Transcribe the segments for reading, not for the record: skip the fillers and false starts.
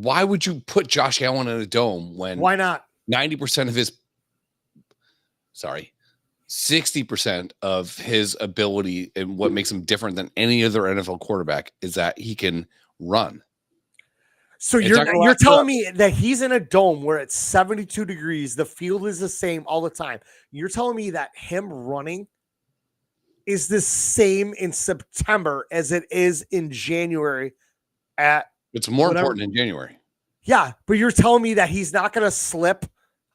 why would you put Josh Allen in a dome when why not? 90% of his 60% of his ability and what makes him different than any other NFL quarterback is that he can run. So you're telling me that he's in a dome where it's 72 degrees, the field is the same all the time. You're telling me that him running is the same in September as it is in January it's more important in January. Yeah, but you're telling me that he's not going to slip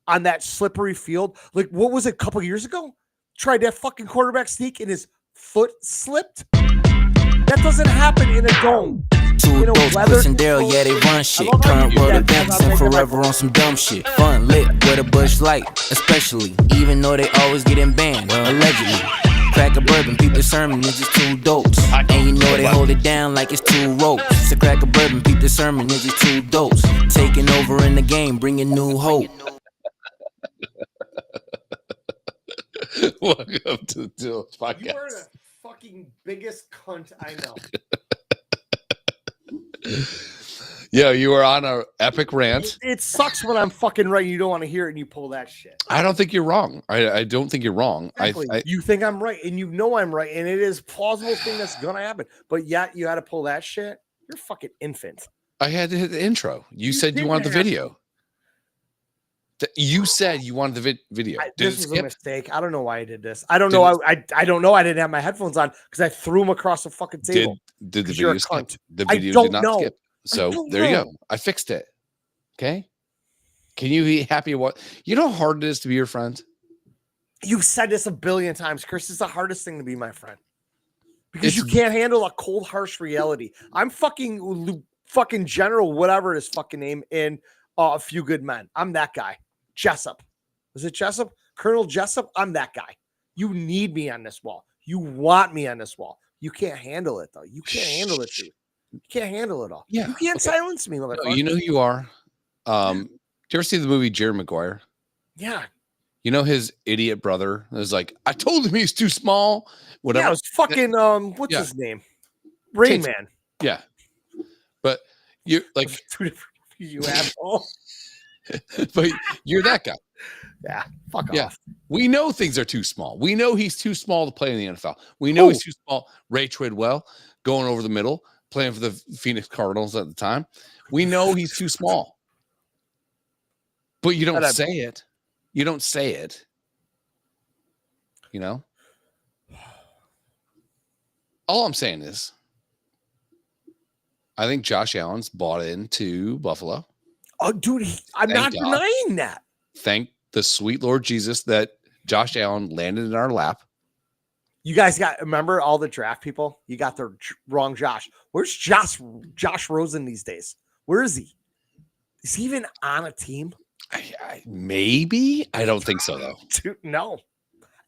on that slippery field? Like, what was it a couple years ago? Tried that fucking quarterback sneak and his foot slipped? That doesn't happen in a dome. Two Dolts, Chris and Daryl, yeah, they run shit. Current world events and forever on some dumb shit. Fun lit with a Bush Light, especially, even though they always getting banned, allegedly. Crack a bourbon, peep the sermon, niggas two dolts. And you know they hold it down like it's two ropes. So crack a bourbon, peep the sermon, niggas two dolts. Taking over in the game, bringing new hope. Welcome to the Dolts podcast. You are the fucking biggest cunt I know. Yeah, you were on an epic rant. It sucks when I'm fucking right. You don't want to hear it and you pull that shit. I don't think you're wrong. I don't think you're wrong. Exactly. You think I'm right and you know I'm right. And it is a plausible thing that's going to happen. But yet you had to pull that shit. You're a fucking infant. I had to hit the intro. You said you wanted the video. You said you wanted the video. This was a mistake. I don't know why I did this. I don't know. I don't know. I didn't have my headphones on because I threw them across the fucking table. Did the video skip? The video did not skip. So there you go. I fixed it. Okay. Can you be happy? You know how hard it is to be your friend? You've said this a billion times, Chris. It's the hardest thing to be my friend because you can't handle a cold, harsh reality. I'm fucking General, whatever his fucking name in A Few Good Men. I'm that guy. Jessup. Was it Jessup? Colonel Jessup? I'm that guy. You need me on this wall. You want me on this wall. You can't handle it, though. You can't handle it, dude. You can't handle it all. Yeah. You can't silence me, motherfucker. No, you know who you are. Did you ever see the movie Jerry Maguire? Yeah. You know his idiot brother was like, I told him he's too small. Whatever. Yeah, it was fucking what's his name? Rain Man. Yeah. But you're like you asshole. But you're that guy. Yeah, fuck off. We know things are too small. We know he's too small to play in the NFL. We know he's too small. Ray Tridwell going over the middle, playing for the Phoenix Cardinals at the time. We know he's too small. But you don't say it. You don't say it. You know? All I'm saying is, I think Josh Allen's bought into Buffalo. Oh, dude, I'm not denying that. Thank the sweet Lord Jesus that Josh Allen landed in our lap. You guys remember all the draft people? You got the wrong Josh. Where's Josh Rosen these days? Where is he? Is he even on a team? Maybe. I don't think so, though. Dude, no.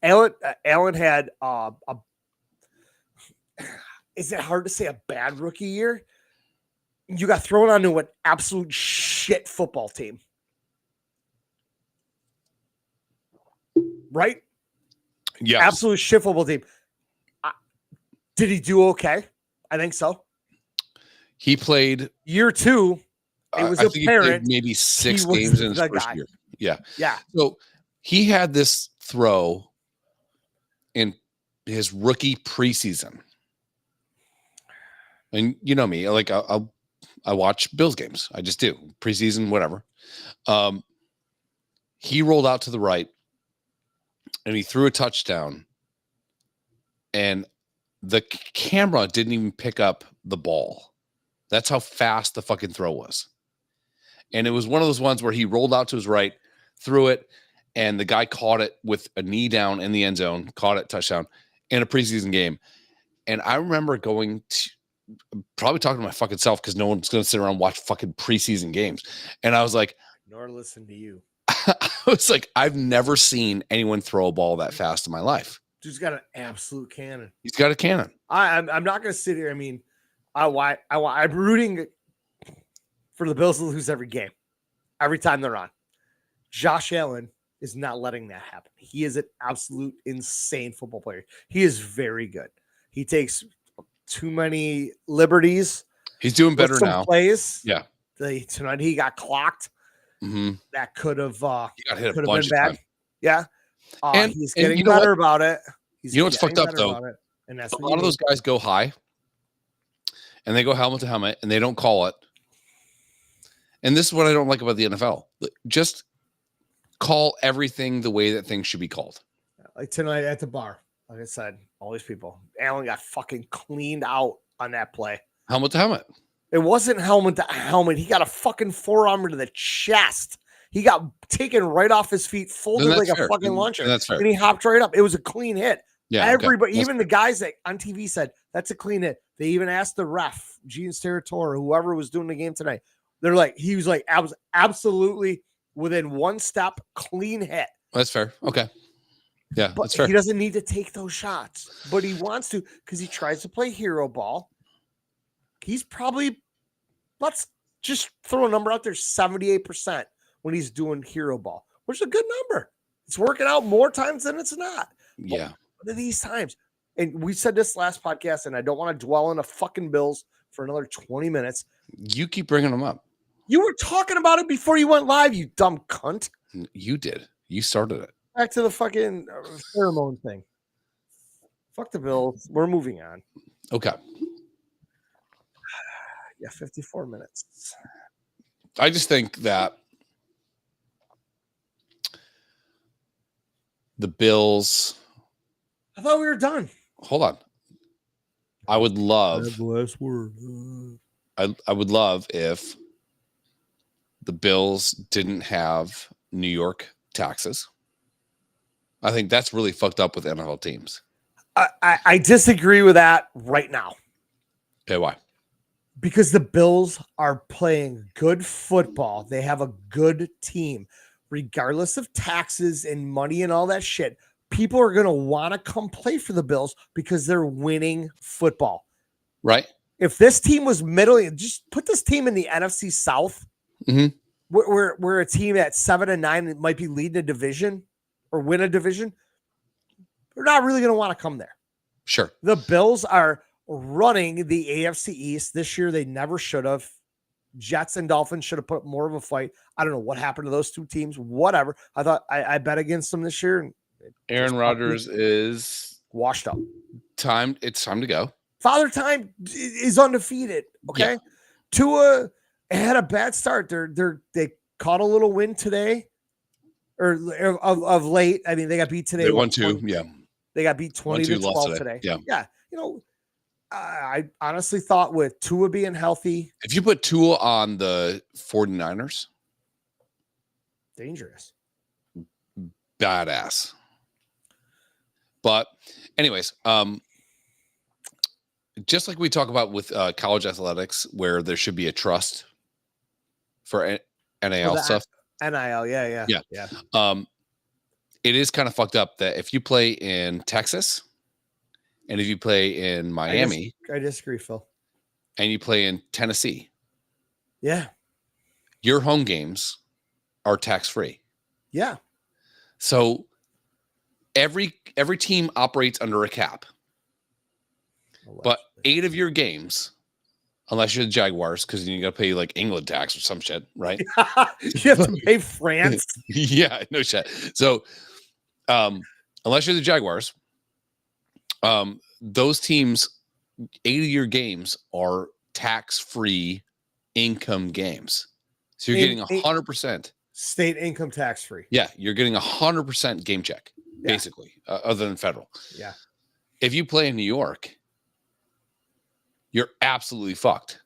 Allen had is it hard to say a bad rookie year? You got thrown onto an absolute shit football team. Right? Yeah. Absolute shit football team. Did he do okay? I think so. He played year 2. It was apparent maybe 6 games in his first year. Yeah. Yeah. So he had this throw in his rookie preseason. And you know me, like I watch Bills games. I just do. Preseason, whatever. He rolled out to the right and he threw a touchdown. And the camera didn't even pick up the ball. That's how fast the fucking throw was. And it was one of those ones where he rolled out to his right, threw it, and the guy caught it with a knee down in the end zone, caught it, touchdown, in a preseason game. And I remember going to probably talking to my fucking self because no one's going to sit around and watch fucking preseason games. And I was like, nor listen to you. I was like, I've never seen anyone throw a ball that fast in my life. Dude's got an absolute cannon. He's got a cannon. I'm not going to sit here. I mean, I'm rooting for the Bills to lose every game, every time they're on. Josh Allen is not letting that happen. He is an absolute insane football player. He is very good. He takes too many liberties. He's doing better now. Plays. Yeah. tonight he got clocked. Mm-hmm. That could have He got hit a been bunch of bad. time. Yeah. And he's getting you know better what? about it. He's You know what's fucked getting up, better though? about it. And that's A lot of those guys go high, and they go helmet to helmet, and they don't call it. And this is what I don't like about the NFL. Just call everything the way that things should be called. Like tonight at the bar, like I said, all these people. Allen got fucking cleaned out on that play. Helmet to helmet. It wasn't helmet to helmet. He got a fucking forearm to the chest. He got taken right off his feet, folded like fair. a fucking luncher. That's fair. And he hopped right up. It was a clean hit. Yeah. Everybody, okay. even the guys that on TV said that's a clean hit. They even asked the ref, Gene Steratore, whoever was doing the game tonight. They're like, he was like, I was absolutely within one step, clean hit. That's fair. Okay. Yeah, But that's fair. he doesn't need to take those shots, but he wants to because he tries to play hero ball. He's probably, let's just throw a number out there, 78% when he's doing hero ball, which is a good number. It's working out more times than it's not. Yeah. One of these times, and we said this last podcast, and I don't want to dwell on the fucking Bills for another 20 minutes. You keep bringing them up. You were talking about it before you went live, you dumb cunt. You did. You started it. Back to the fucking pheromone thing. Fuck the Bills. We're moving on. Okay. Yeah, 54 minutes. I just think that the Bills. I thought we were done. Hold on. I would love. The last word. I would love if the Bills didn't have New York taxes. I think that's really fucked up with NFL teams. I disagree with that right now. Okay, why? Because the Bills are playing good football. They have a good team. Regardless of taxes and money and all that shit, people are going to want to come play for the Bills because they're winning football. Right? If this team was middling, just put this team in the NFC South, where a team at 7-9 might be leading a division or win a division, they're not really going to want to come there. Sure. The Bills are running the AFC East this year. They never should have. Jets and Dolphins should have put up more of a fight. I don't know what happened to those two teams. Whatever. I thought I bet against them this year. And Aaron Rodgers is washed up. It's time to go. Father Time is undefeated. Okay. Yeah. Tua had a bad start. They caught a little win today. Or of late. I mean, they got beat today. They won 2. Yeah. They got beat 20-12 today. Yeah. Yeah. You know, I honestly thought with Tua being healthy. If you put Tua on the 49ers, dangerous. Badass. But anyways, just like we talk about with college athletics, where there should be a trust for NIL stuff. NIL, yeah. It is kind of fucked up that if you play in Texas and if you play in Miami, I disagree, Phil. And you play in Tennessee, yeah, your home games are tax-free. Yeah. So every team operates under a cap. But 8 of your games, unless you're the Jaguars, because you got to pay like England tax or some shit, right? You have to pay France. Yeah, no shit. So, unless you're the Jaguars, those teams, 8 of your games are tax-free income games. So you're getting 100% state income tax-free. Yeah, you're getting 100% game check, basically, other than federal. Yeah. If you play in New York, you're absolutely fucked.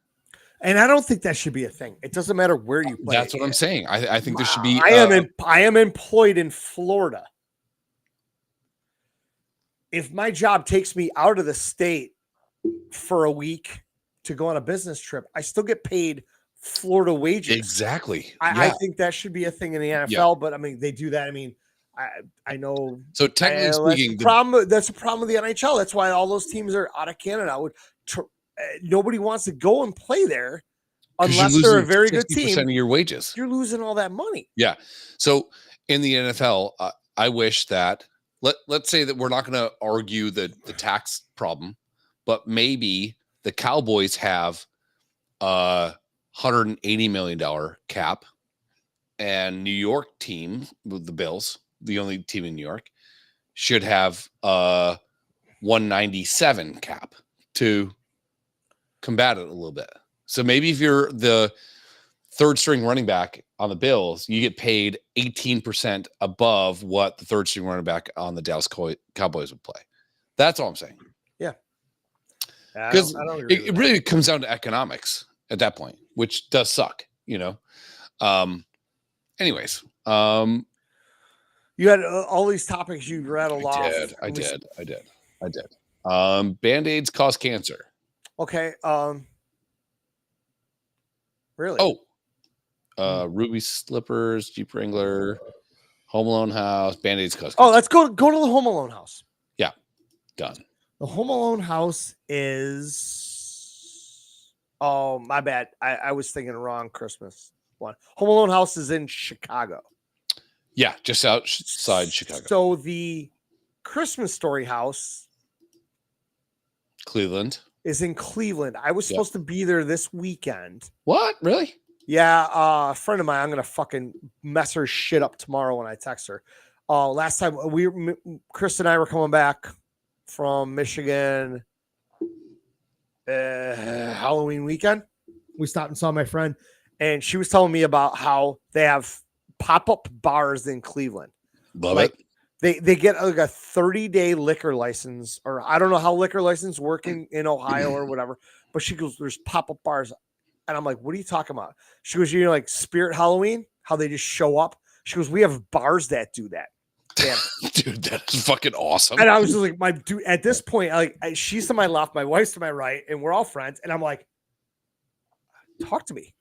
And I don't think that should be a thing. It doesn't matter where you play. That's what I'm saying. I think there should be. I am employed in Florida. If my job takes me out of the state for a week to go on a business trip, I still get paid Florida wages. Exactly. I think that should be a thing in the NFL, but I mean, they do that. I mean, I know. So technically speaking, that's a problem with the NHL. That's why all those teams are out of Canada. Nobody wants to go and play there unless they're a very good team. 60% of your wages. You're losing all that money. Yeah. So in the NFL, I wish that let's say that we're not going to argue the tax problem, but maybe the Cowboys have $180 million cap, and New York team with the Bills, the only team in New York, should have a 197 cap to combat it a little bit. So maybe if you're the third string running back on the Bills, you get paid 18% above what the third string running back on the Dallas Cowboys would play. That's all I'm saying. Yeah. Because it really comes down to economics at that point, which does suck, you know? Anyways, you had all these topics you rattled off. I did. Band-Aids cause cancer. Okay. Really? Oh, Ruby slippers, Jeep Wrangler, Home Alone house, Band-Aids cause cancer. Oh, let's go to the Home Alone house. Yeah, done. The Home Alone house is. Oh, my bad. I was thinking wrong Christmas one. Home Alone house is in Chicago. Yeah, just outside Chicago. So the Christmas Story house, Cleveland, is in Cleveland. I was supposed to be there this weekend. What? Really? Yeah, a friend of mine. I'm gonna fucking mess her shit up tomorrow when I text her. Last time Chris and I were coming back from Michigan, Halloween weekend. We stopped and saw my friend, and she was telling me about how they have pop-up bars in Cleveland. Love it. They get like a 30-day liquor license, or I don't know how liquor license working in Ohio or whatever. But she goes, "There's pop-up bars," and I'm like, "What are you talking about?" She goes, "You know, like Spirit Halloween, how they just show up." She goes, "We have bars that do that." Damn. Dude, that's fucking awesome. And I was just like, my dude, at this point, she's to my left, my wife's to my right, and we're all friends. And I'm like, talk to me.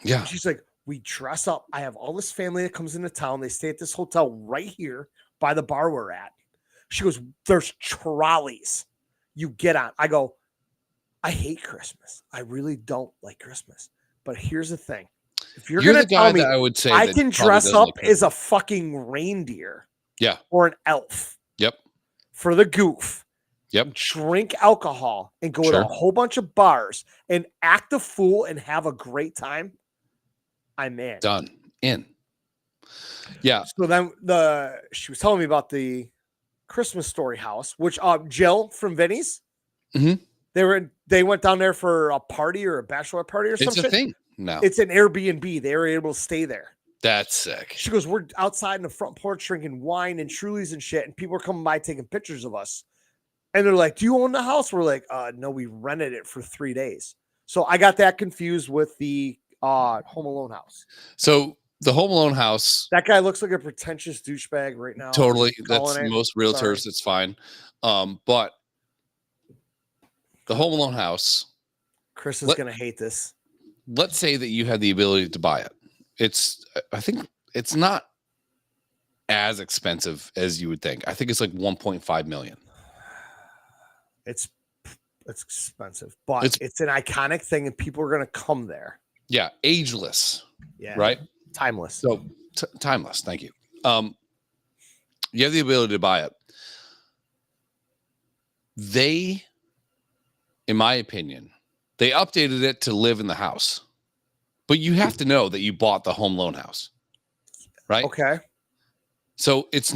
Yeah. And she's like, we dress up. I have all this family that comes into town. They stay at this hotel right here by the bar we're at. She goes, there's trolleys you get on. I go, I hate Christmas. I really don't like Christmas. But here's the thing. If you're going to tell me I would say I can dress up as a fucking reindeer. Yeah. Or an elf. Yep. For the goof. Yep. Drink alcohol and go to a whole bunch of bars and act a fool and have a great time. I'm in. Done. In. Yeah. So then she was telling me about the Christmas Story house, which Jill from Vinny's. Mm-hmm. They went down there for a party or a bachelor party or something. It's a thing now. It's an Airbnb. They were able to stay there. That's sick. She goes, we're outside in the front porch drinking wine and Trulies and shit, and people are coming by taking pictures of us. And they're like, do you own the house? We're like, no, we rented it for 3 days. So I got that confused with the Home Alone house. So the Home Alone house. That guy looks like a pretentious douchebag right now. Totally. That's most realtors. Sorry. It's fine. But the Home Alone house. Chris is going to hate this. Let's say that you had the ability to buy it. I think it's not as expensive as you would think. I think it's like 1.5 million. It's expensive, but it's an iconic thing and people are going to come there. Yeah. Ageless. Yeah. Right. Timeless. So timeless. Thank you. You have the ability to buy it. They, in my opinion, they updated it to live in the house. But you have to know that you bought the Home Alone house, right? Okay. So it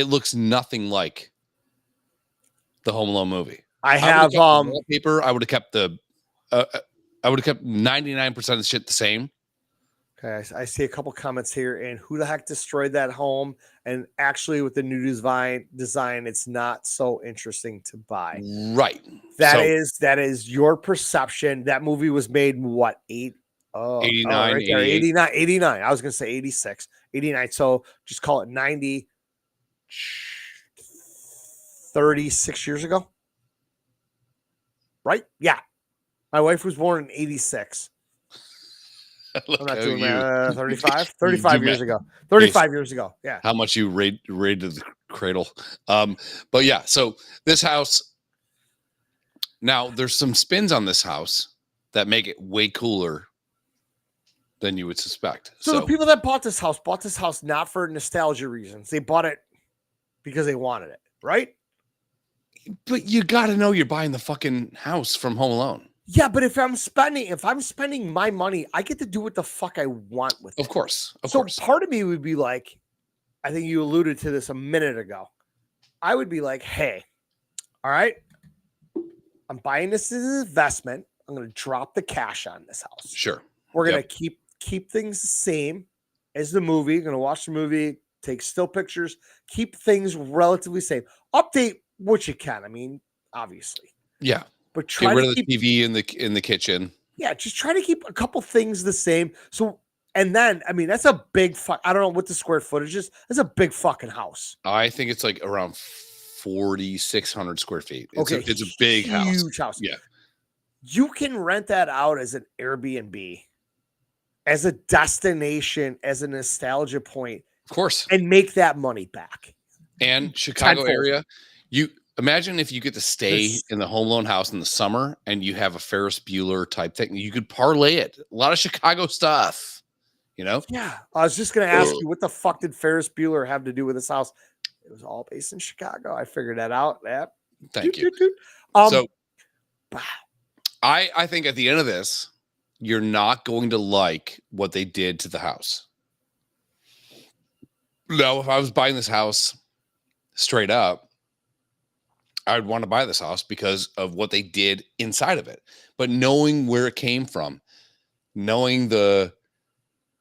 looks nothing like the Home Alone movie. I have wallpaper. I would have kept 99% of the shit the same. Okay, I see a couple comments here. And who the heck destroyed that home? And actually, with the new design, it's not so interesting to buy. Right. That is your perception. That movie was made what 89, right there, 89. I was gonna say 86, 89. So just call it 90. 36 years ago. Right? Yeah. My wife was born in 86. I'm not doing that. 35 years ago. 35 years ago. Yeah. How much you raided the cradle. But yeah, so this house, now there's some spins on this house that make it way cooler than you would suspect. So the people that bought this house not for nostalgia reasons. They bought it because they wanted it, right? But you got to know you're buying the fucking house from Home Alone. Yeah, but if I'm spending my money, I get to do what the fuck I want with it. Of course. Of So course. part of me would be like, I think you alluded to this a minute ago. I would be like, hey, all right, I'm buying this as an investment. I'm going to drop the cash on this house. Sure. We're going to keep things the same as the movie. Going to watch the movie, take still pictures, keep things relatively same. Update what you can. I mean, obviously. Yeah. But try Get rid to of the keep TV in the kitchen. Yeah, just try to keep a couple things the same. So, and then, I mean, that's a big I don't know what the square footage is. That's a big fucking house. I think it's like around 4,600 square feet. It's Okay, it's a big house. Huge house. Yeah. You can rent that out as an Airbnb, as a destination, as a nostalgia point, Of course. and make that money back. And Chicago Tenfold. area, you imagine if you get to stay in the home loan house in the summer and you have a Ferris Bueller type thing. You could parlay it. A lot of Chicago stuff, you know? Yeah. I was just going to ask you, what the fuck did Ferris Bueller have to do with this house? It was all based in Chicago. I figured that out. Yeah. Thank you. So I think at the end of this, you're not going to like what they did to the house. Now, if I was buying this house straight up, I would want to buy this house because of what they did inside of it. But knowing where it came from, knowing the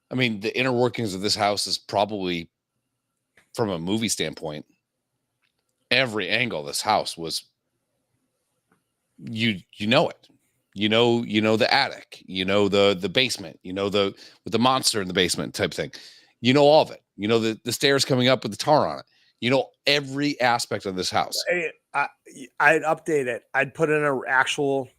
inner workings of this house is probably, from a movie standpoint, every angle of this house was, you know it. You know the attic, the basement, with the monster in the basement type thing. You know all of it. You know the stairs coming up with the tar on it. You know every aspect of this house. I'd update it. I'd put in an actual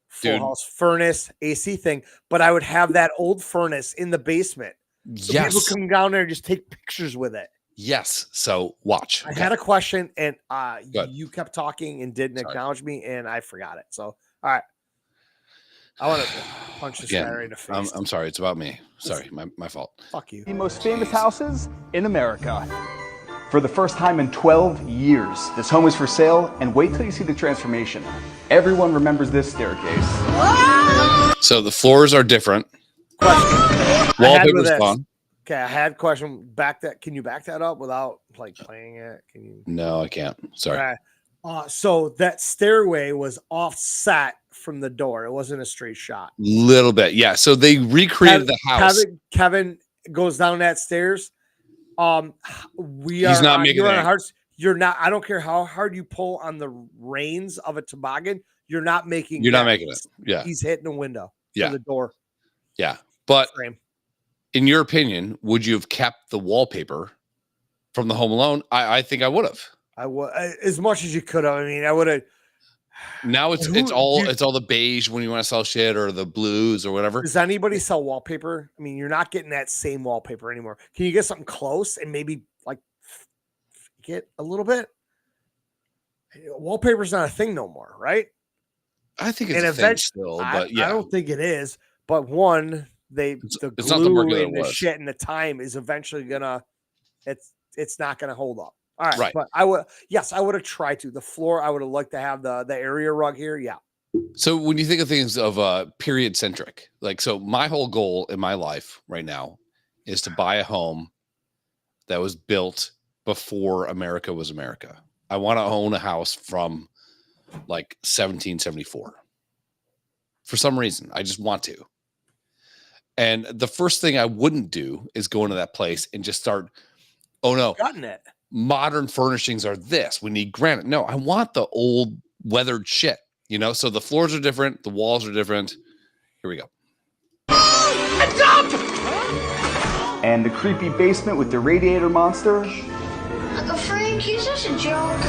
full house furnace, AC thing, but I would have that old furnace in the basement. So people come down there and just take pictures with it. Yes. So watch. I had a question and you kept talking and didn't acknowledge me and I forgot it. So, all right. I want to punch this guy right in the face. I'm sorry. It's about me. Sorry. My fault. Fuck you. The most famous houses in America. For the first time in 12 years, this home is for sale, and wait till you see the transformation. Everyone remembers this staircase. So the floors are different. Wallpaper's gone. Okay, I had a question. Can you back that up without like playing it? Can you? No, I can't. Sorry. Okay. So that stairway was offset from the door. It wasn't a straight shot. Little bit, yeah. So they recreated the house. Kevin goes down that stairs. He's not making it. You're not. I don't care how hard you pull on the reins of a toboggan. You're not making. You're not making it. Yeah. He's hitting the window. Yeah. The door. Yeah. But frame. In your opinion, would you have kept the wallpaper from the Home Alone? I think I would have. I would, as much as you could have. I mean, I would have. Now it's all the beige when you want to sell shit, or the blues or whatever. Does anybody sell wallpaper? I mean, you're not getting that same wallpaper anymore. Can you get something close and maybe like get a little bit? Wallpaper's not a thing no more, right? I think it's a thing still, but yeah, I don't think it is. But one, the glue and the shit and the time is eventually gonna. It's not gonna hold up. All right, but I would have tried to. The floor, I would have liked to have the area rug here. Yeah. So when you think of things of period centric, like, so my whole goal in my life right now is to buy a home that was built before America was America. I want to own a house from like 1774. For some reason, I just want to. And the first thing I wouldn't do is go into that place and just start, oh no, gotten it. Modern furnishings are this. We need granite. No, I want the old weathered shit, So the floors are different. The walls are different. Here we go. And the creepy basement with the radiator monster. Uncle Frank, is this a joke?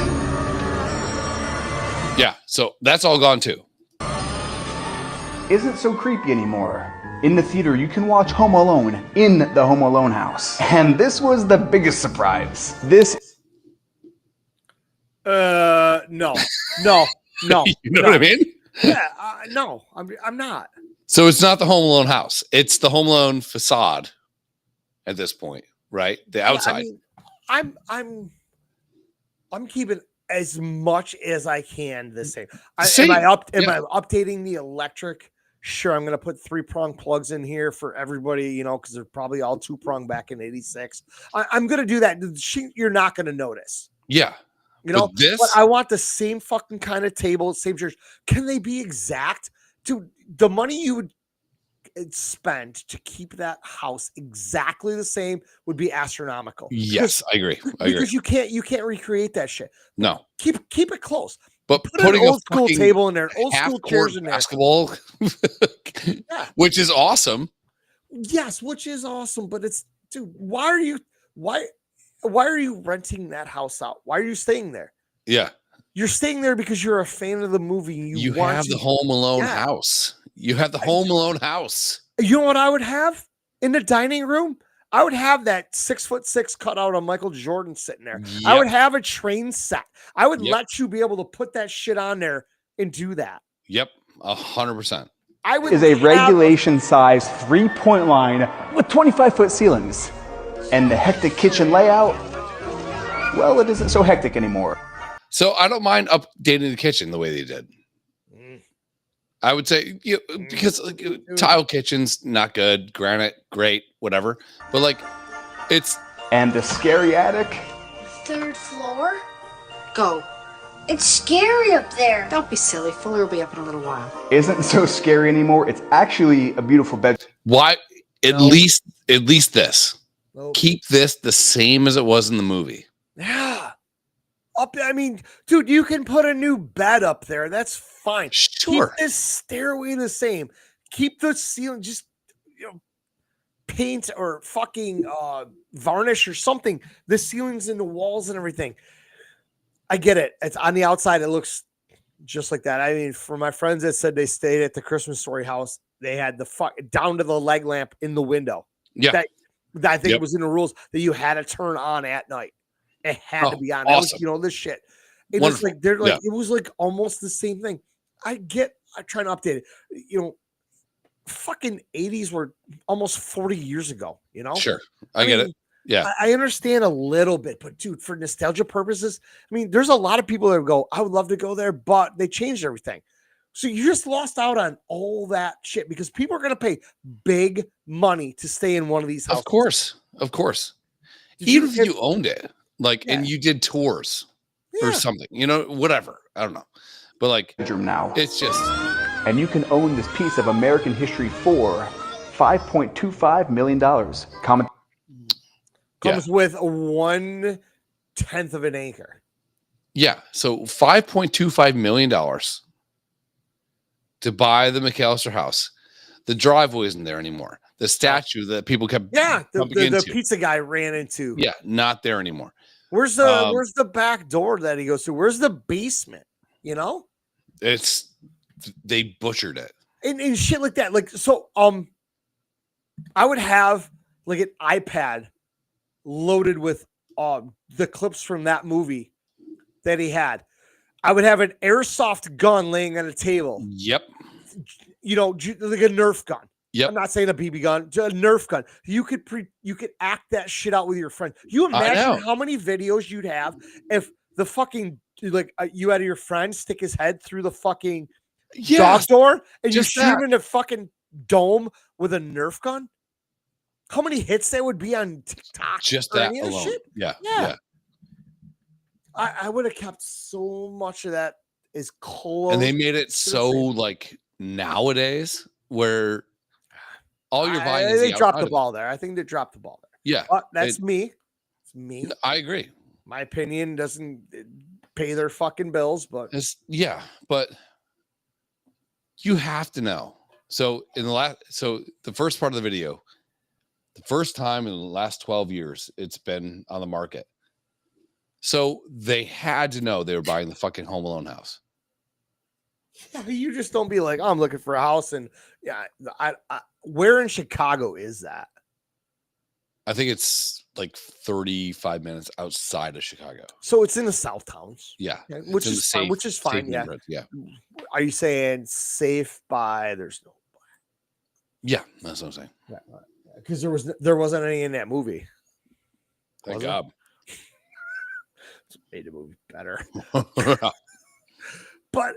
Yeah, so that's all gone too. Isn't so creepy anymore. In the theater, you can watch Home Alone in the Home Alone house. And this was the biggest surprise. No. You know what I mean? Yeah, no, I'm not. So it's not the Home Alone house. It's the Home Alone facade at this point, right? The outside. I mean, I'm keeping as much as I can the same. Same. Am Yeah. I updating the electric? Sure, I'm going to put 3-prong plugs in here for everybody, you know, because they're probably all 2-prong back in 86. I'm going to do that. You're not going to notice. Yeah. You know, this, but I want the same fucking kind of table, same chairs. Can they be exact? Dude, the money you would spend to keep that house exactly the same would be astronomical. yes, I agree. Because you can't recreate that shit. No. Keep it close. But Put putting an old a school fucking table in there, old school half-court chairs in there. basketball, which is awesome. Yes, which is awesome, but it's dude, why are you renting that house out? Why are you staying there? Yeah. You're staying there because you're a fan of the movie. You have the Home Alone house. You have the Home Alone house. You know what I would have in the dining room? I would have that 6'6" cutout of Michael Jordan sitting there. Yep. I would have a train set. I would Yep. let you be able to put that shit on there and do that. Yep, 100%. I would Is a regulation size 3-point line with 25-foot ceilings. And the hectic kitchen layout, well, it isn't so hectic anymore. So I don't mind updating the kitchen the way they did. I would say, because tile kitchen's not good, granite, great, whatever. But like, it's. And the scary attic? 3rd floor? Go. It's scary up there. Don't be silly. Fuller will be up in a little while. Isn't so scary anymore. It's actually a beautiful bed. Why? At least this. Nope. Keep this the same as it was in the movie. Yeah. I mean, dude, you can put a new bed up there. That's fine. Sure. Keep this stairway the same. Keep the ceiling, just paint or fucking varnish or something. The ceilings and the walls and everything. I get it. It's on the outside. It looks just like that. I mean, for my friends that said they stayed at the Christmas Story house, they had the down to the leg lamp in the window. Yeah. That I think it was in the rules that you had to turn on at night. It had to be on. Awesome. That was, this shit. It was like it was like almost the same thing. I try to update it. Fucking 80s were almost 40 years ago, Sure. I get it. Yeah. I understand a little bit, but dude, for nostalgia purposes, I mean, there's a lot of people that go, I would love to go there, but they changed everything. So you just lost out on all that shit because people are going to pay big money to stay in one of these houses. Of course. Even if you owned it, and you did tours or something, whatever. I don't know. But bedroom now. It's just. And you can own this piece of American history for $5.25 million. Comes with 1/10 of an acre. Yeah. So $5.25 million to buy the McAllister house. The driveway isn't there anymore. The statue that people kept the pizza guy ran into. Yeah, not there anymore. Where's the back door that he goes to? Where's the basement? They butchered it. And shit like that. I would have an iPad loaded with the clips from that movie that he had. I would have an airsoft gun laying on a table. Yep. Like a Nerf gun. Yep. I'm not saying a BB gun, a Nerf gun. You could act that shit out with your friend. You imagine how many videos you'd have if the fucking you had your friend stick his head through the fucking dog door and you shoot him in a fucking dome with a Nerf gun? How many hits there would be on TikTok? Just that alone. Shit? Yeah. I would have kept so much of that as close. And they made it so nowadays where all you're buying is they dropped the ball there. I think they dropped the ball there. Yeah. But that's me. It's me. I agree. My opinion doesn't pay their fucking bills, but but you have to know. So the first part of the video, the first time in the last 12 years it's been on the market. So they had to know they were buying the fucking Home Alone house. Yeah, you just don't be like, oh, I'm looking for a house, and I where in Chicago is that? I think it's 35 minutes outside of Chicago. So it's in the South Towns. Yeah. Which is fine. Yeah. Yeah. Are you saying safe by there's no? Yeah, that's what I'm saying. Yeah. Because there wasn't any in that movie. Thank God. made the movie better. I But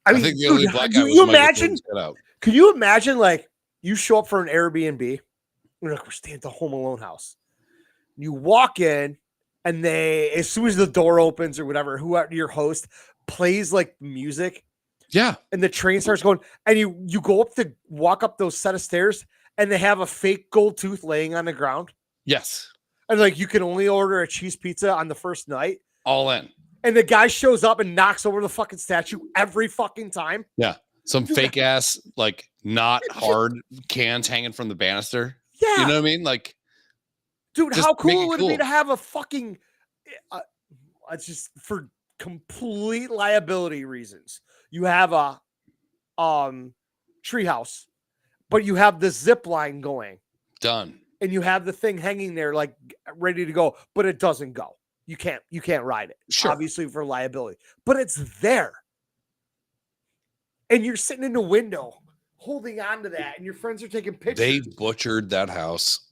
I mean, think the only dude, black can guy you was Michael imagine? Jordan's Get Out. Can you imagine, like, you show up for an Airbnb, we're staying at the Home Alone house. You walk in, and as soon as the door opens or whatever, whoever your host plays like music, Yeah. and the train starts going, and you go up to walk up those set of stairs, and they have a fake gold tooth laying on the ground, Yes. and like you can only order a cheese pizza on the first night, All in. and the guy shows up and knocks over the fucking statue every fucking time. Yeah. Some fake ass, like not hard cans hanging from the banister. Yeah. You know what I mean? Like, Dude, just how make cool it would it be cool. to have a fucking it's just for complete liability reasons. You have a treehouse, but you have the zip line going done. and you have the thing hanging there like ready to go, but it doesn't go. You can't ride it. Sure. Obviously for liability. But it's there. And you're sitting in the window holding on to that, and your friends are taking pictures. They butchered that house.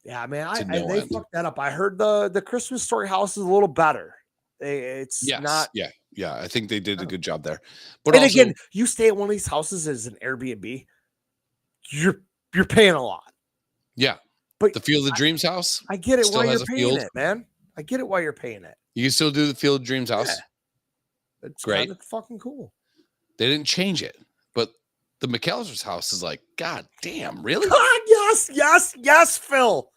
Yeah, man, to no they end. fucked that up. I heard the Christmas Story house is a little better. It's Yes. not. Yeah. I think they did a good job there. But And also, again, you stay at one of these houses as an Airbnb, you're paying a lot. yeah. But The Field of Dreams house. I get it still why you're has a paying field. it, man. I get it why you're paying it. You can still do the Field of Dreams house. Yeah. It's Great. kind of fucking cool. They didn't change it. But the McAllister's house is like, God damn, really? God, yes, Phil.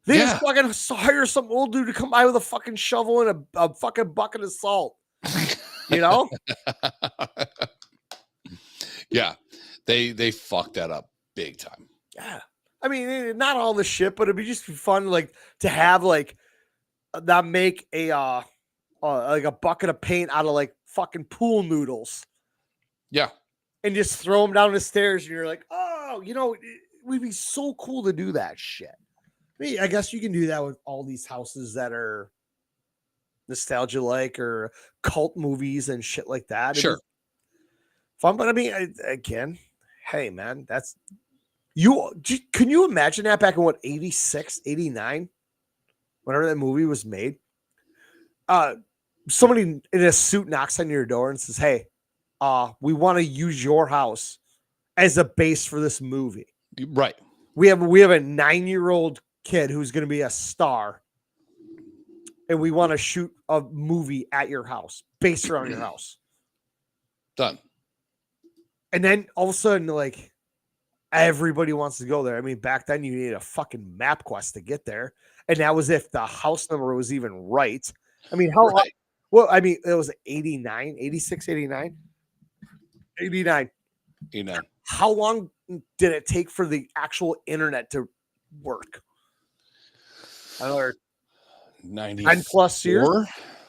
They just fucking hire some old dude to come by with a fucking shovel and a fucking bucket of salt. You know? Yeah. They fucked that up big time. Yeah. I mean, not all the shit, but it'd be just fun, like, to have like that make a like a bucket of paint out of like fucking pool noodles. Yeah. And just throw them down the stairs, and you're like, oh, you know, it would be so cool to do that shit. I mean, I guess you can do that with all these houses that are nostalgia like or cult movies and shit like that. Sure. Fun, but I mean, again, hey man, that's can you imagine that back in what 86, 89, whenever that movie was made? Somebody in a suit knocks on your door and says, hey, we want to use your house as a base for this movie. Right. We have a 9-year-old kid who's going to be a star, and we want to shoot a movie at your house, based around your house. Done. And then all of a sudden, like, everybody wants to go there. I mean, back then you needed a fucking map quest to get there. And that was if the house number was even right. I mean, how long? Well, I mean, it was 89, 86, 89. 89. How long did it take for the actual internet to work? Another 9 plus years.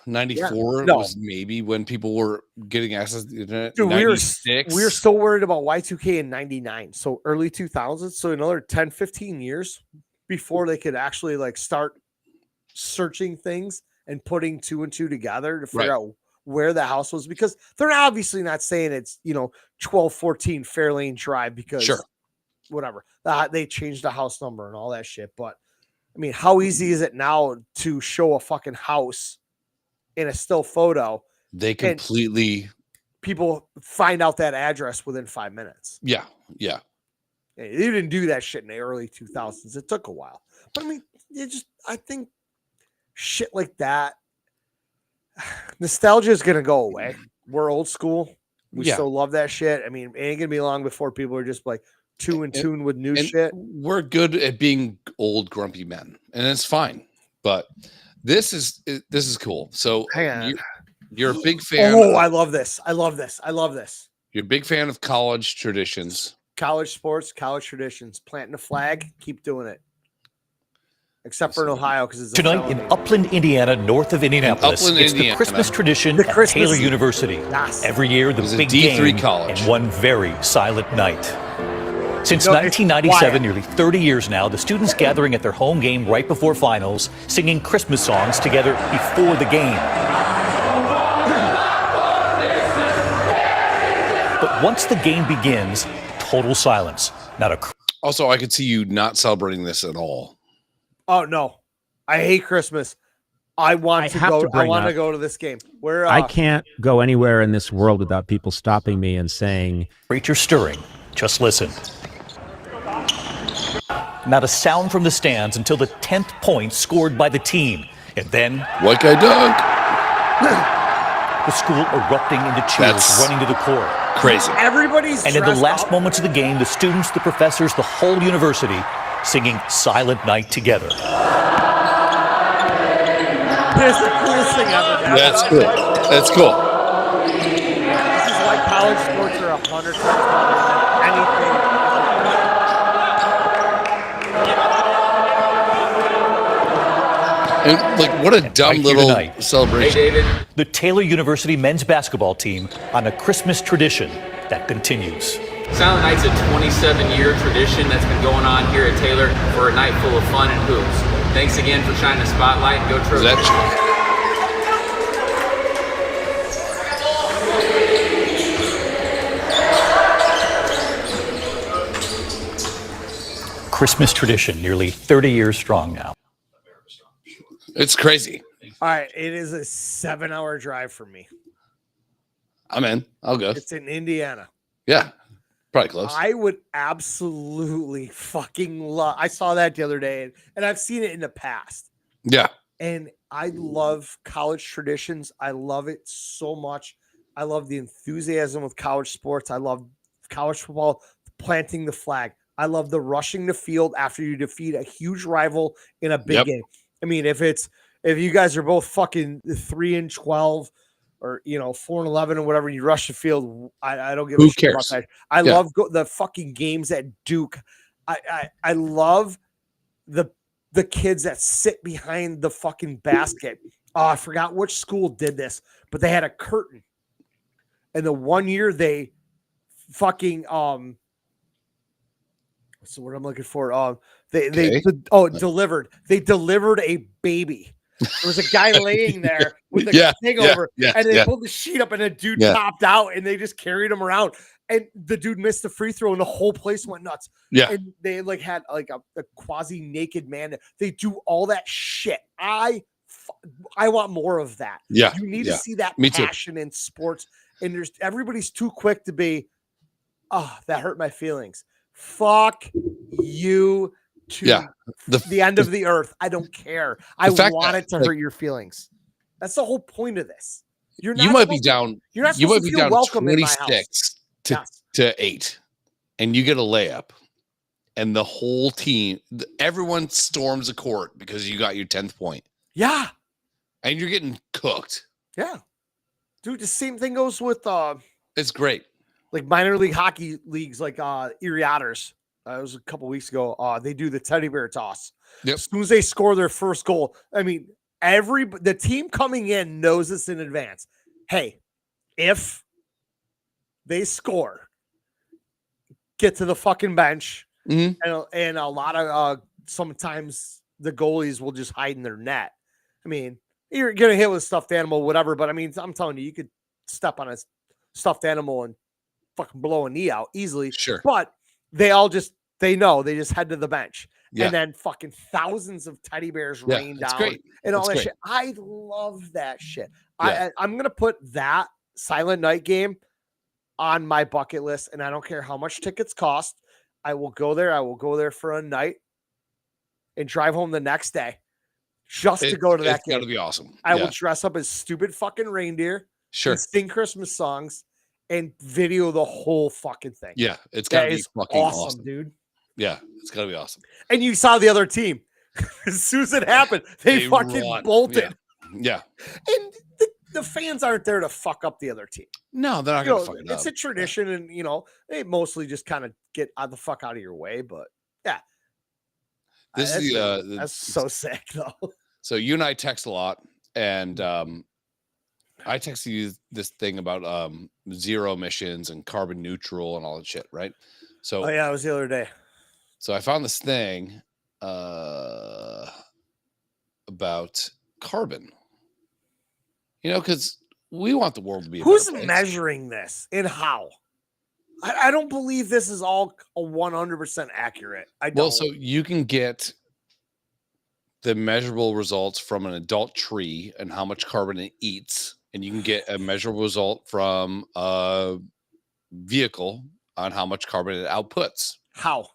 94 was maybe when people were getting access to the internet. Dude, we were still worried about Y2K in 99. So early 2000s. So another 10, 15 years before they could actually like start searching things and putting two and two together to figure out where the house was, because they're obviously not saying it's, 1214 Fairlane Drive because whatever. They changed the house number and all that shit. But I mean, how easy is it now to show a fucking house in a still photo? They completely people find out that address within 5 minutes. Yeah. They didn't do that shit in the early 2000s. It took a while. But I mean, I think shit like that, nostalgia is going to go away. We're old school. We still love that shit. I mean, it ain't going to be long before people are just like in tune with new shit. We're good at being old, grumpy men, and it's fine. But this is cool. So you're a big fan. Oh, I love this. You're a big fan of college traditions. College sports, college traditions. Planting a flag, keep doing it. Except for in Ohio, because it's tonight in Upland, Indiana, north of Indianapolis. It's the Christmas tradition at Taylor University. Every year, the big game and one very silent night. Since 1997, nearly 30 years now, the students gathering at their home game right before finals, singing Christmas songs together before the game. But once the game begins, total silence. Also, I could see you not celebrating this at all. Oh, no. I hate Christmas. I want to go to this game. Where I can't go anywhere in this world without people stopping me and saying, "Preacher stirring. Just listen." Not a sound from the stands until the 10th point scored by the team. And then... White guy dunk! The school erupting into cheers, running to the court. Crazy. Everybody's And in the last moments of the game, the students, the professors, the whole university singing Silent Night together. It's the coolest thing ever. That's cool. That's cool. This is like college sports are 100 times better than anything. And like, what a dumb little celebration. Hey, David. The Taylor University men's basketball team on a Christmas tradition that continues. Silent Night's a 27-year tradition that's been going on here at Taylor for a night full of fun and hoops. Thanks again for shining the spotlight, and go Trojans. Christmas tradition, nearly 30 years strong now. It's crazy. All right, it is a 7-hour drive for me. I'm in. I'll go. It's in Indiana. Yeah, probably close. I would absolutely fucking love. I saw that the other day, and I've seen it in the past. Yeah. And I love college traditions. I love it so much. I love the enthusiasm of college sports. I love college football, planting the flag. I love the rushing the field after you defeat a huge rival in a big game. I mean, if you guys are both fucking 3-12 or 4-11 or whatever, you rush the field. I don't give a shit about that. I love the fucking games at Duke. I love the kids that sit behind the fucking basket. Oh, I forgot which school did this, but they had a curtain, and the one year they fucking what's the word I'm looking for? Delivered. They delivered a baby. There was a guy laying there with a thing over, and they pulled the sheet up, and a dude popped out, and they just carried him around. And the dude missed the free throw, and the whole place went nuts. Yeah, and they had a quasi naked man. They do all that shit. I want more of that. Yeah, you need to see that Me passion in sports. And everybody's too quick to be, that hurt my feelings. Fuck you to the end of the earth. I don't care. I want it to hurt your feelings. That's the whole point of this. You might be down 26 to 8, and you get a layup, and the whole team, everyone storms the court because you got your 10th point. Yeah, and you're getting cooked. Yeah, dude. The same thing goes with it's great. Like minor league hockey leagues, like Erie Otters. It was a couple weeks ago. They do the teddy bear toss. Yep. As soon as they score their first goal, I mean, the team coming in knows this in advance. Hey, if they score, get to the fucking bench, and a lot of sometimes the goalies will just hide in their net. I mean, you're gonna hit with stuffed animal, whatever. But I mean, I'm telling you, you could step on a stuffed animal and fucking blow a knee out easily. Sure. But they just head to the bench. Yeah. And then fucking thousands of teddy bears rain down and all that shit. I love that shit. Yeah. I'm going to put that Silent Night game on my bucket list, and I don't care how much tickets cost. I will go there. I will go there for a night and drive home the next day just to go to that game. It's got to be awesome. I will dress up as stupid fucking reindeer. Sure. And sing Christmas songs and video the whole fucking thing. Yeah, it's gotta be fucking awesome, dude. Yeah, it's gotta be awesome. And you saw the other team. As soon as it happened, they fucking bolted. Yeah. And the fans aren't there to fuck up the other team. No, they're not gonna fuck it up. It's a tradition, and they mostly just kind of get the fuck out of your way. But yeah, that's so sick though. So you and I text a lot, and I texted you this thing about zero emissions and carbon neutral and all that shit, right? So it was the other day. So I found this thing about carbon. Because we want the world to be. Who's measuring this and how? I don't believe this is all 100% accurate. I don't. Well, so you can get the measurable results from an adult tree and how much carbon it eats, and you can get a measurable result from a vehicle on how much carbon it outputs. How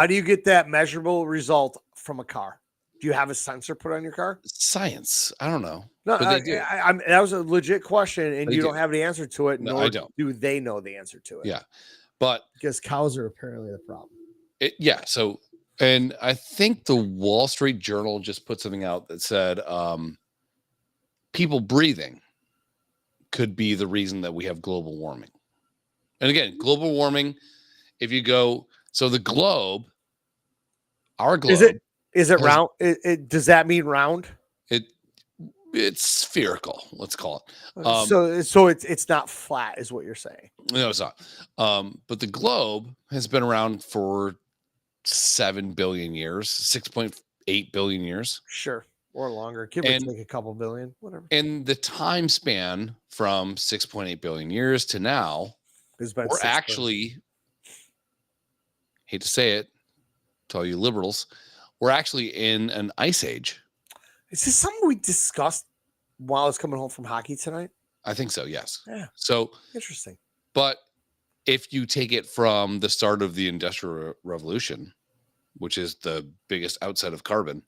do you get that measurable result from a car? Do you have a sensor put on your car? Science. I don't know. No, but they do. That was a legit question, and you don't have the answer to it. No, nor I don't. do they know the answer to it. Yeah, but because cows are apparently the problem. So, and I think the Wall Street Journal just put something out that said people breathing could be the reason that we have global warming. And again, global warming, if you go, so the globe, our globe. Is it round? Does that mean round? It's spherical, let's call it. So it's not flat, is what you're saying. No, it's not. But the globe has been around for 7 billion years, 6.8 billion years. Sure. Or longer. Give or take a couple billion, whatever. And the time span from 6.8 billion years to now, we're actually, hate to say it to all you liberals, we're actually in an ice age. Is this something we discussed while I was coming home from hockey tonight? I think so, yes. Yeah. So interesting. But if you take it from the start of the Industrial Revolution, which is the biggest outside of carbon,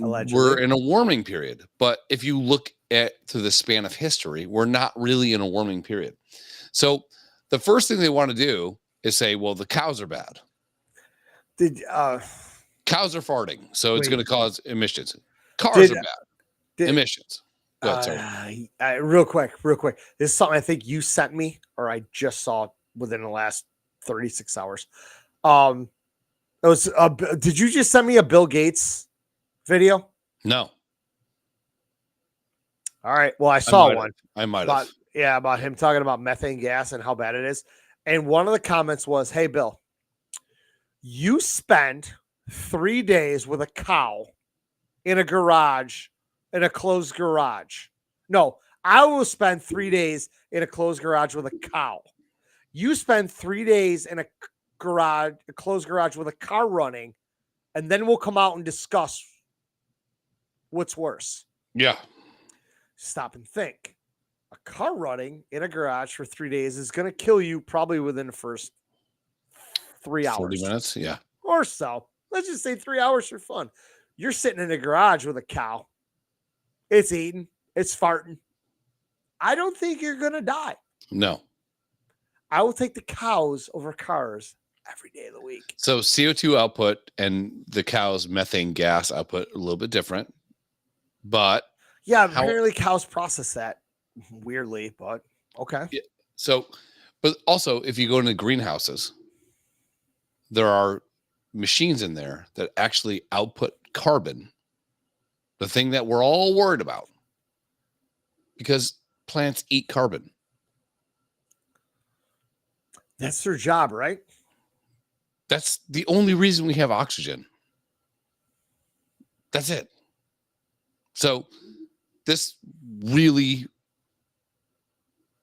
allegedly, we're in a warming period. But if you look at through the span of history, we're not really in a warming period. So the first thing they want to do is say, well, the cows are bad. Cows are farting, so it's going to cause emissions. Cars are bad. Emissions. Go ahead, real quick. This is something I think you sent me, or I just saw within the last 36 hours. It was. Did you just send me a Bill Gates video? No. All right. Well, I saw one. I might have. Yeah, about him talking about methane gas and how bad it is. And one of the comments was, "Hey, Bill, you spend 3 days with a cow in a garage, in a closed garage. No, I will spend 3 days in a closed garage with a cow. You spend 3 days in a closed garage with a car running, and then we'll come out and discuss what's worse." Yeah. Stop and think. A car running in a garage for 3 days is going to kill you probably within the first 3 hours. 40 minutes, yeah. Or so. Let's just say 3 hours for fun. You're sitting in a garage with a cow. It's eating. It's farting. I don't think you're going to die. No. I will take the cows over cars every day of the week. So CO2 output and the cow's methane gas output are a little bit different. But yeah, apparently cows process that weirdly, but okay. Yeah. So, but also if you go into greenhouses, there are machines in there that actually output carbon, the thing that we're all worried about, because plants eat carbon. That's their job, right? That's the only reason we have oxygen. That's it. So this really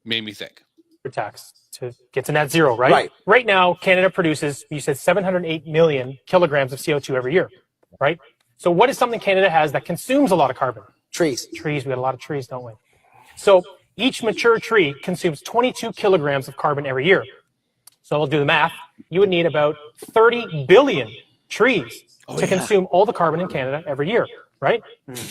made me think. Tax to get to net zero, right? Right now, Canada produces, you said 708 million kilograms of CO2 every year, right? So what is something Canada has that consumes a lot of carbon? Trees. Trees. We got a lot of trees, don't we? So each mature tree consumes 22 kilograms of carbon every year. So we'll do the math. You would need about 30 billion trees to consume all the carbon in Canada every year, right?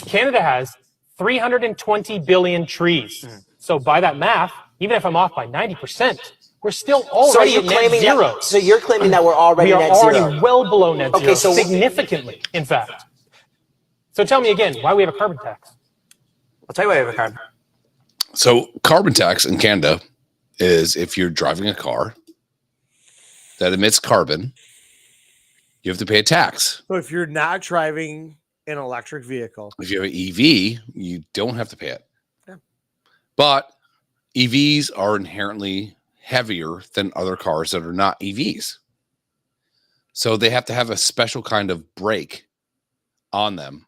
Canada has 320 billion trees. So by that math, even if I'm off by 90%, we're still already at net zero. So you're claiming that we're already net zero? We are already well below net zero, significantly, in fact. So tell me again, why we have a carbon tax? I'll tell you why we have a carbon. So carbon tax in Canada is if you're driving a car that emits carbon, you have to pay a tax. So if you're not driving an electric vehicle, if you have an EV, you don't have to pay it. Yeah. But EVs are inherently heavier than other cars that are not EVs. So they have to have a special kind of brake on them.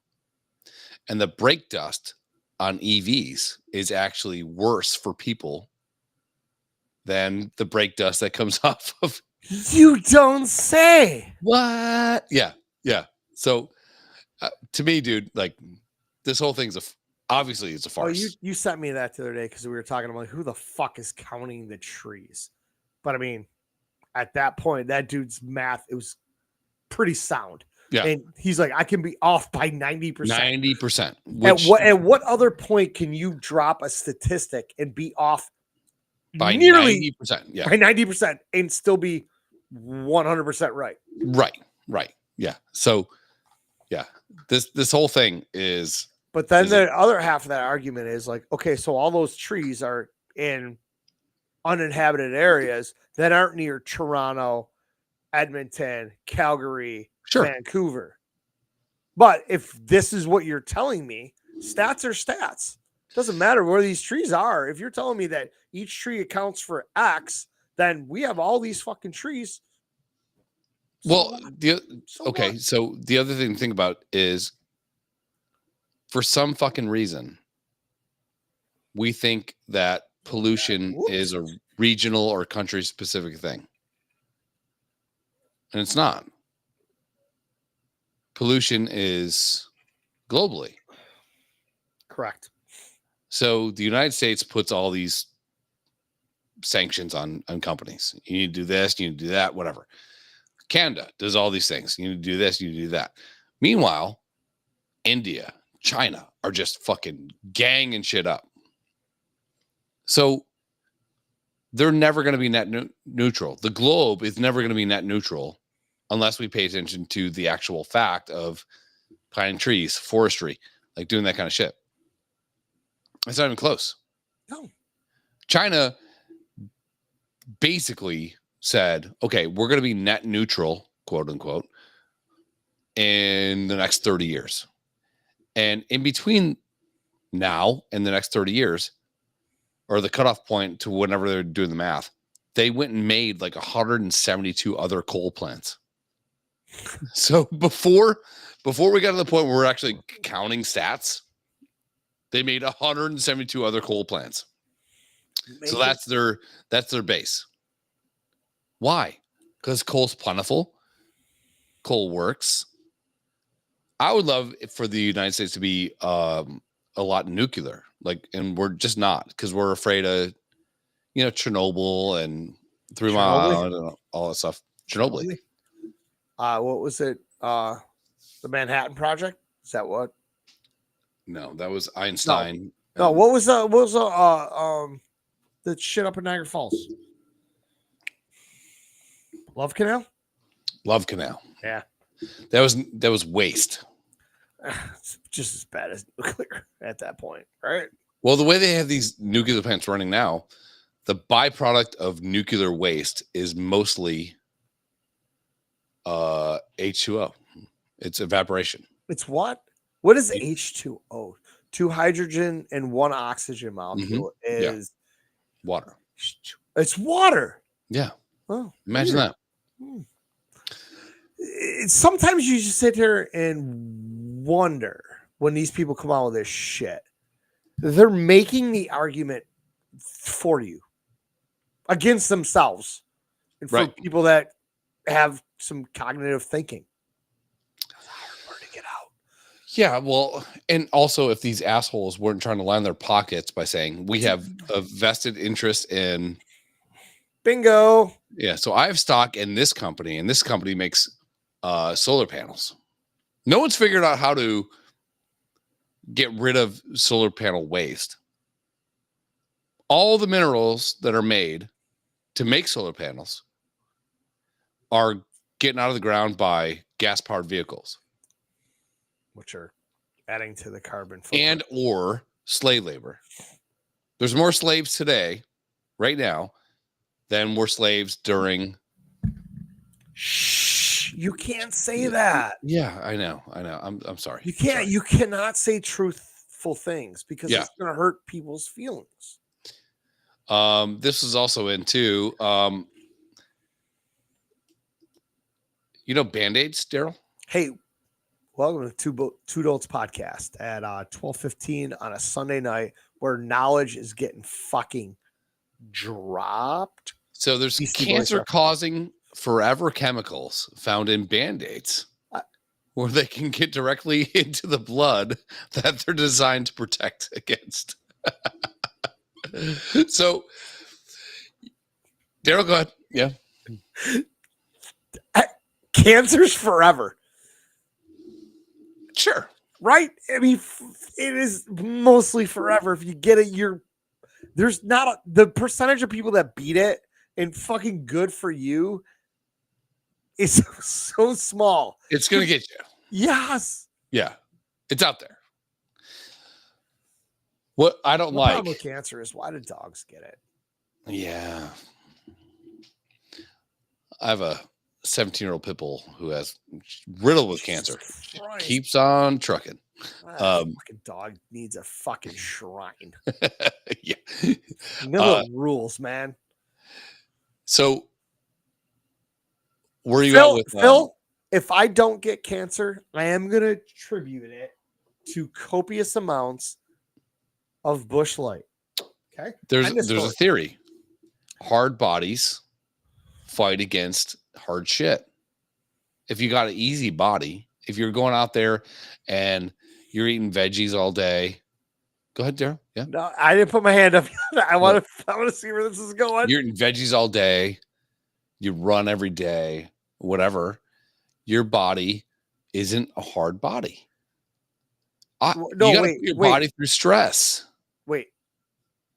And the brake dust on EVs is actually worse for people than the brake dust that comes off of. You don't say. What? Yeah. Yeah. So To me, dude, like this whole thing's obviously it's a farce. Oh, you sent me that the other day because we were talking about who the fuck is counting the trees. But I mean, at that point, that dude's math, it was pretty sound. Yeah. And he's like, I can be off by 90%. 90%. At what other point can you drop a statistic and be off by nearly 90%? Yeah. By 90% and still be 100% right. Right. Yeah. So yeah, this whole thing is. But then the other half of that argument is like, okay, so all those trees are in uninhabited areas that aren't near Toronto, Edmonton, Calgary, Vancouver. But if this is what you're telling me, stats are stats. Doesn't matter where these trees are. If you're telling me that each tree accounts for X, then we have all these fucking trees. So the other thing to think about is, for some fucking reason, we think that pollution is a regional or country specific thing. And it's not. Pollution is globally. Correct. So the United States puts all these sanctions on companies. You need to do this, you need to do that, whatever. Canada does all these things. You need to do this, you need to do that. Meanwhile, India, China are just fucking ganging shit up. So they're never going to be net neutral. The globe is never going to be net neutral unless we pay attention to the actual fact of planting trees, forestry, like doing that kind of shit. It's not even close. No. China basically said, okay, we're going to be net neutral, quote unquote, in the next 30 years. And in between now and the next 30 years, or the cutoff point to whenever they're doing the math, they went and made like 172 other coal plants. So before we got to the point where we're actually counting stats, they made 172 other coal plants. So that's their base. Why? Because coal's plentiful. Coal works. I would love for the United States to be a lot nuclear, and we're just not, because we're afraid of, Chernobyl and 3 Mile Island and all that stuff. Chernobyl. What was it? The Manhattan Project? Is that what? No, that was Einstein. No, what was the shit up in Niagara Falls? Love Canal? Love Canal. Yeah. That was waste. It's just as bad as nuclear at that point, right? Well, the way they have these nuclear plants running now, the byproduct of nuclear waste is mostly H2O. It's evaporation. It's what? What is H2O? 2 hydrogen and 1 oxygen molecule is water. It's water. Yeah. Oh, imagine that. Sometimes you just sit here and wonder when these people come out with this shit. They're making the argument for you against themselves and for people that have some cognitive thinking. Hard to get out. Yeah, well, and also if these assholes weren't trying to line their pockets by saying we have a vested interest in bingo. Yeah, so I have stock in this company, and this company makes solar panels. No one's figured out how to get rid of solar panel waste. All the minerals that are made to make solar panels are getting out of the ground by gas-powered vehicles, which are adding to the carbon footprint. and or slave labor. There's more slaves today, right now, than were slaves during. Shh! You can't say that. Yeah, I know. I'm sorry. You can't. You cannot say truthful things because it's going to hurt people's feelings. This is also in too. Band-Aids, Daryl? Hey, welcome to Two Dolts podcast at 12:15 on a Sunday night, where knowledge is getting fucking dropped. So there's cancer-causing forever chemicals found in Band-Aids. where they can get directly into the blood that they're designed to protect against. So, Daryl, go ahead. Yeah. Cancer's forever. Sure. Right? I mean, it is mostly forever. If you get it, there's not the percentage of people that beat it, and fucking good for you is so small. It's going to get you. Yes. Yeah. It's out there. What I don't The like. problem with cancer is, why do dogs get it? Yeah. I have a 17-year-old pit bull who has riddled with cancer. Keeps on trucking. Fucking dog needs a fucking shrine. Yeah. No rules, man. So where are you Phil, at with Phil? If I don't get cancer, I am gonna attribute it to copious amounts of Busch Light. Okay. There's a theory. Hard bodies fight against hard shit. If you got an easy body, if you're going out there and you're eating veggies all day, go ahead, Daryl. Yeah. No, I didn't put my hand up. I want to see where this is going. You're eating veggies all day. You run every day, whatever. Your body isn't a hard body. No, you gotta put your body through stress. Wait,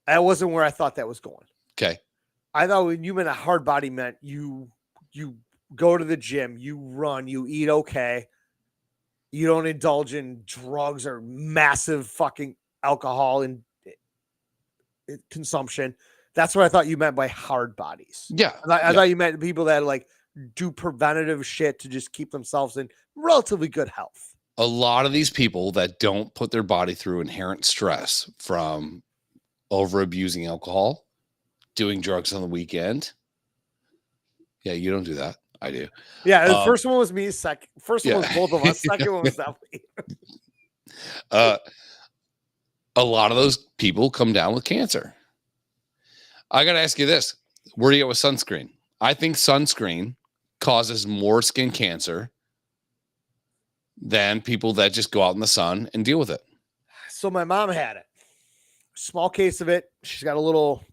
that wasn't where I thought that was going. Okay. I thought when you meant a hard body meant you go to the gym, you run, you eat okay, you don't indulge in drugs or massive fucking alcohol and consumption. That's what I thought you meant by hard bodies. Yeah. I thought you meant people that like do preventative shit to just keep themselves in relatively good health. A lot of these people that don't put their body through inherent stress from over abusing alcohol, doing drugs on the weekend. Yeah, you don't do that. I do. Yeah, the first one was me. First one was both of us. Second one was definitely. A lot of those people come down with cancer. I got to ask you this. Where do you get with sunscreen? I think sunscreen causes more skin cancer than people that just go out in the sun and deal with it. So my mom had it. Small case of it. She's got a little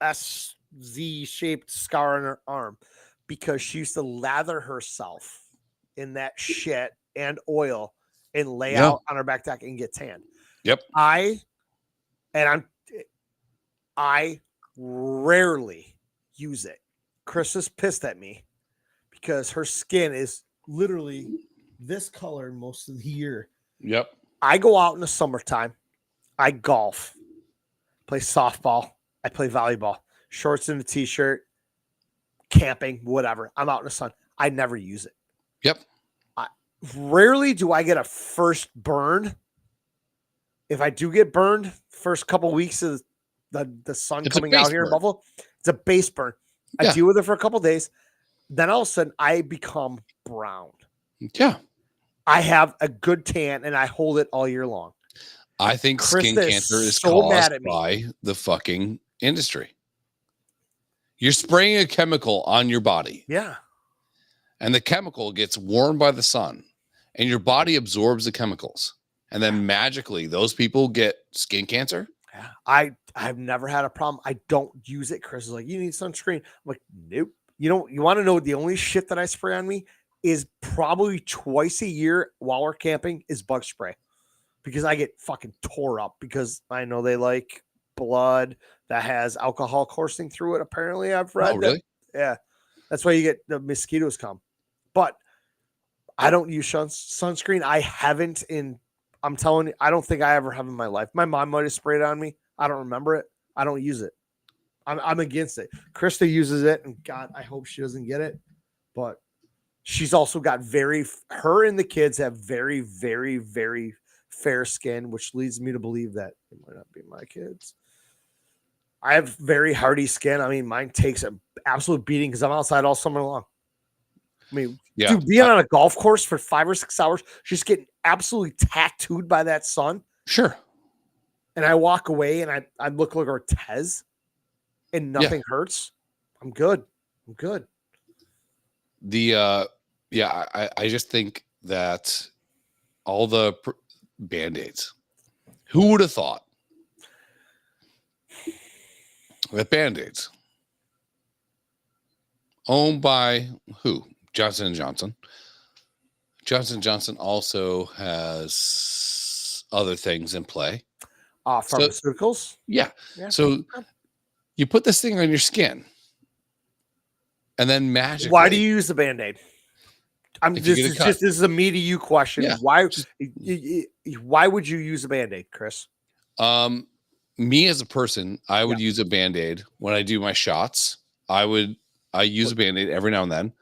SZ-shaped scar on her arm because she used to lather herself in that shit and oil and lay out on her back deck and get tan. Yep. I rarely use it. Chris is pissed at me because her skin is literally this color most of the year. Yep. I go out in the summertime. I golf, play softball. I play volleyball, shorts and a t-shirt, camping, whatever. I'm out in the sun. I never use it. Yep. Rarely do I get a first burn. If I do get burned, first couple weeks of the sun coming out here in Buffalo, it's a base burn. I deal with it for a couple days. Then all of a sudden I become brown. Yeah. I have a good tan and I hold it all year long. I think skin cancer is caused by the fucking industry. You're spraying a chemical on your body. Yeah. And the chemical gets warmed by the sun and your body absorbs the chemicals. And then magically those people get skin cancer. Yeah. I've never had a problem. I don't use it. Chris is like, you need sunscreen. I'm like, nope. You want to know the only shit that I spray on me is probably twice a year while we're camping is bug spray because I get fucking tore up because I know they like blood that has alcohol coursing through it. Apparently I've read. Oh, really? Yeah. That's why you get the mosquitoes come, but I don't use sunscreen. I haven't I'm telling you, I don't think I ever have in my life. My mom might have sprayed on me. I don't remember it. I don't use it. I'm against it. Krista uses it, and God, I hope she doesn't get it. But she's also got her and the kids have very, very, very fair skin, which leads me to believe that it might not be my kids. I have very hardy skin. I mean, mine takes an absolute beating because I'm outside all summer long. I mean, dude, being on a golf course for 5 or 6 hours, just getting absolutely tattooed by that sun. Sure. And I walk away and I look like Ortez and nothing hurts. I'm good. I just think that all the Band-Aids, who would have thought that Band-Aids, owned by who? Johnson & Johnson. Johnson & Johnson also has other things in play. Pharmaceuticals? So, yeah. So you put this thing on your skin, and then magically. Why do you use the Band-Aid? This is a me to you question. Yeah, why would you use a Band-Aid, Chris? Me as a person, I would use a Band-Aid when I do my shots. I use a Band-Aid every now and then.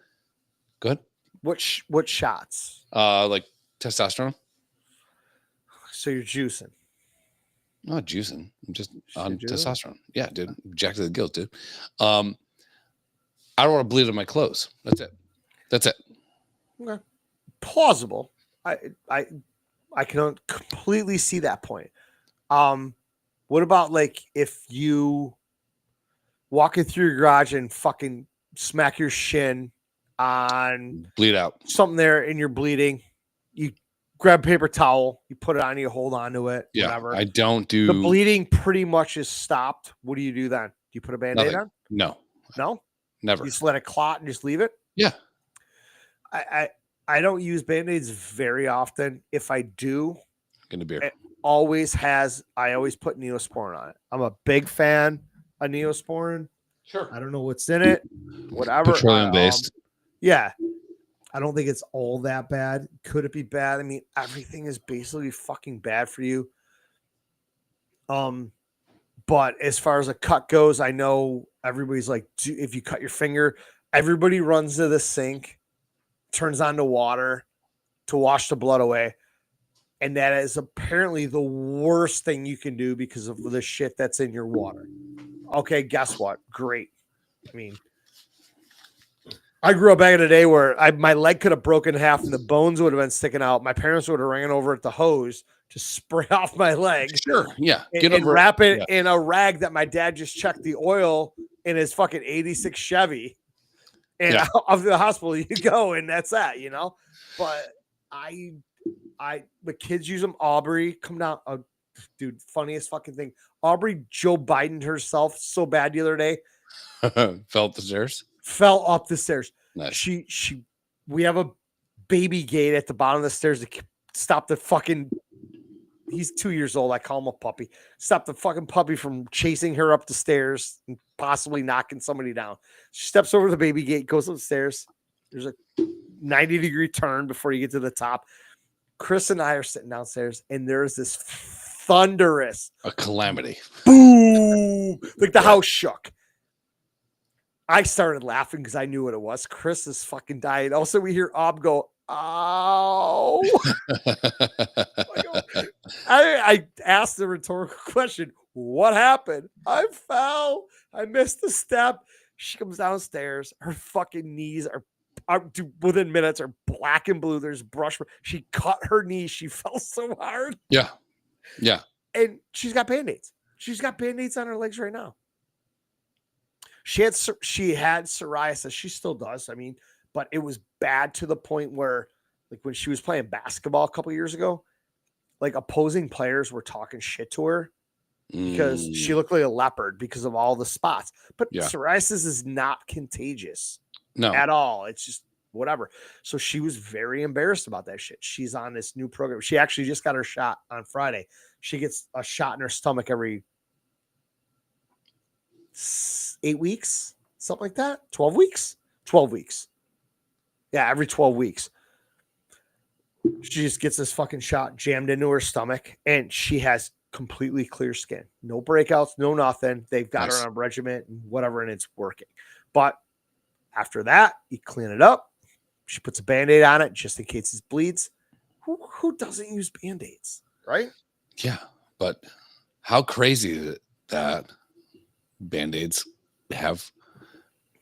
Good. What shots? Like testosterone. So you're juicing. Not juicing. I'm just on testosterone. Yeah, dude. Jack to the gills, dude. I don't want to bleed on my clothes. That's it. Okay. Plausible. I can completely see that point. What about like if you walking through your garage and fucking smack your shin on bleed out something there and you're bleeding, you grab a paper towel, you put it on you, hold on to it, whatever. I don't do the bleeding pretty much is stopped. What do you do then? Do you put a Band-Aid on? No, never. You just let it clot and just leave it? Yeah. I don't use Band-Aids very often. If I do, beer. I always put Neosporin on it. I'm a big fan of Neosporin. Sure. I don't know what's in it. Whatever. Petroleum based. Yeah. I don't think it's all that bad. Could it be bad? I mean, everything is basically fucking bad for you. But as far as a cut goes, I know everybody's like, if you cut your finger, everybody runs to the sink, turns on the water to wash the blood away. And that is apparently the worst thing you can do because of the shit that's in your water. Okay, guess what? Great. I mean, I grew up back in the day where my leg could have broken in half and the bones would have been sticking out. My parents would have ran over at the hose to spray off my leg. Sure, yeah. And wrap it in a rag that my dad just checked the oil in his fucking 86 Chevy. And out of the hospital you go, and that's that, you know? But the kids use them. Aubrey, come down. Dude, funniest fucking thing. Aubrey Joe Biden herself so bad the other day. Fell up the stairs? Fell up the stairs. Nice. We have a baby gate at the bottom of the stairs to stop the fucking, he's 2 years old. I call him a puppy. Stop the fucking puppy from chasing her up the stairs and possibly knocking somebody down. She steps over the baby gate, goes upstairs. There's a 90-degree turn before you get to the top. Chris and I are sitting downstairs, and there's this thunderous calamity. Boom! Like the house shook. I started laughing because I knew what it was. Chris is fucking dying. Also, we hear Ob go, "Ow!" I asked the rhetorical question, "What happened?" I fell. I missed the step. She comes downstairs. Her fucking knees are within minutes are black and blue. There's brush. She cut her knee. She fell so hard. Yeah. And she's got Band-Aids. She's got Band-Aids on her legs right now. She had psoriasis. She still does. I mean, but it was bad to the point where, like, when she was playing basketball a couple years ago, like, opposing players were talking shit to her because she looked like a leopard because of all the spots. But psoriasis is not contagious. No. At all. It's just whatever. So she was very embarrassed about that shit. She's on this new program. She actually just got her shot on Friday. She gets a shot in her stomach every 8 weeks, something like that. 12 weeks. Yeah, every 12 weeks. She just gets this fucking shot jammed into her stomach, and she has completely clear skin. No breakouts, no nothing. They've got her on a regimen and whatever, and it's working. But after that, you clean it up. She puts a Band-Aid on it just in case it bleeds. Who doesn't use Band-Aids, right? Yeah, but how crazy is it that Band-Aids have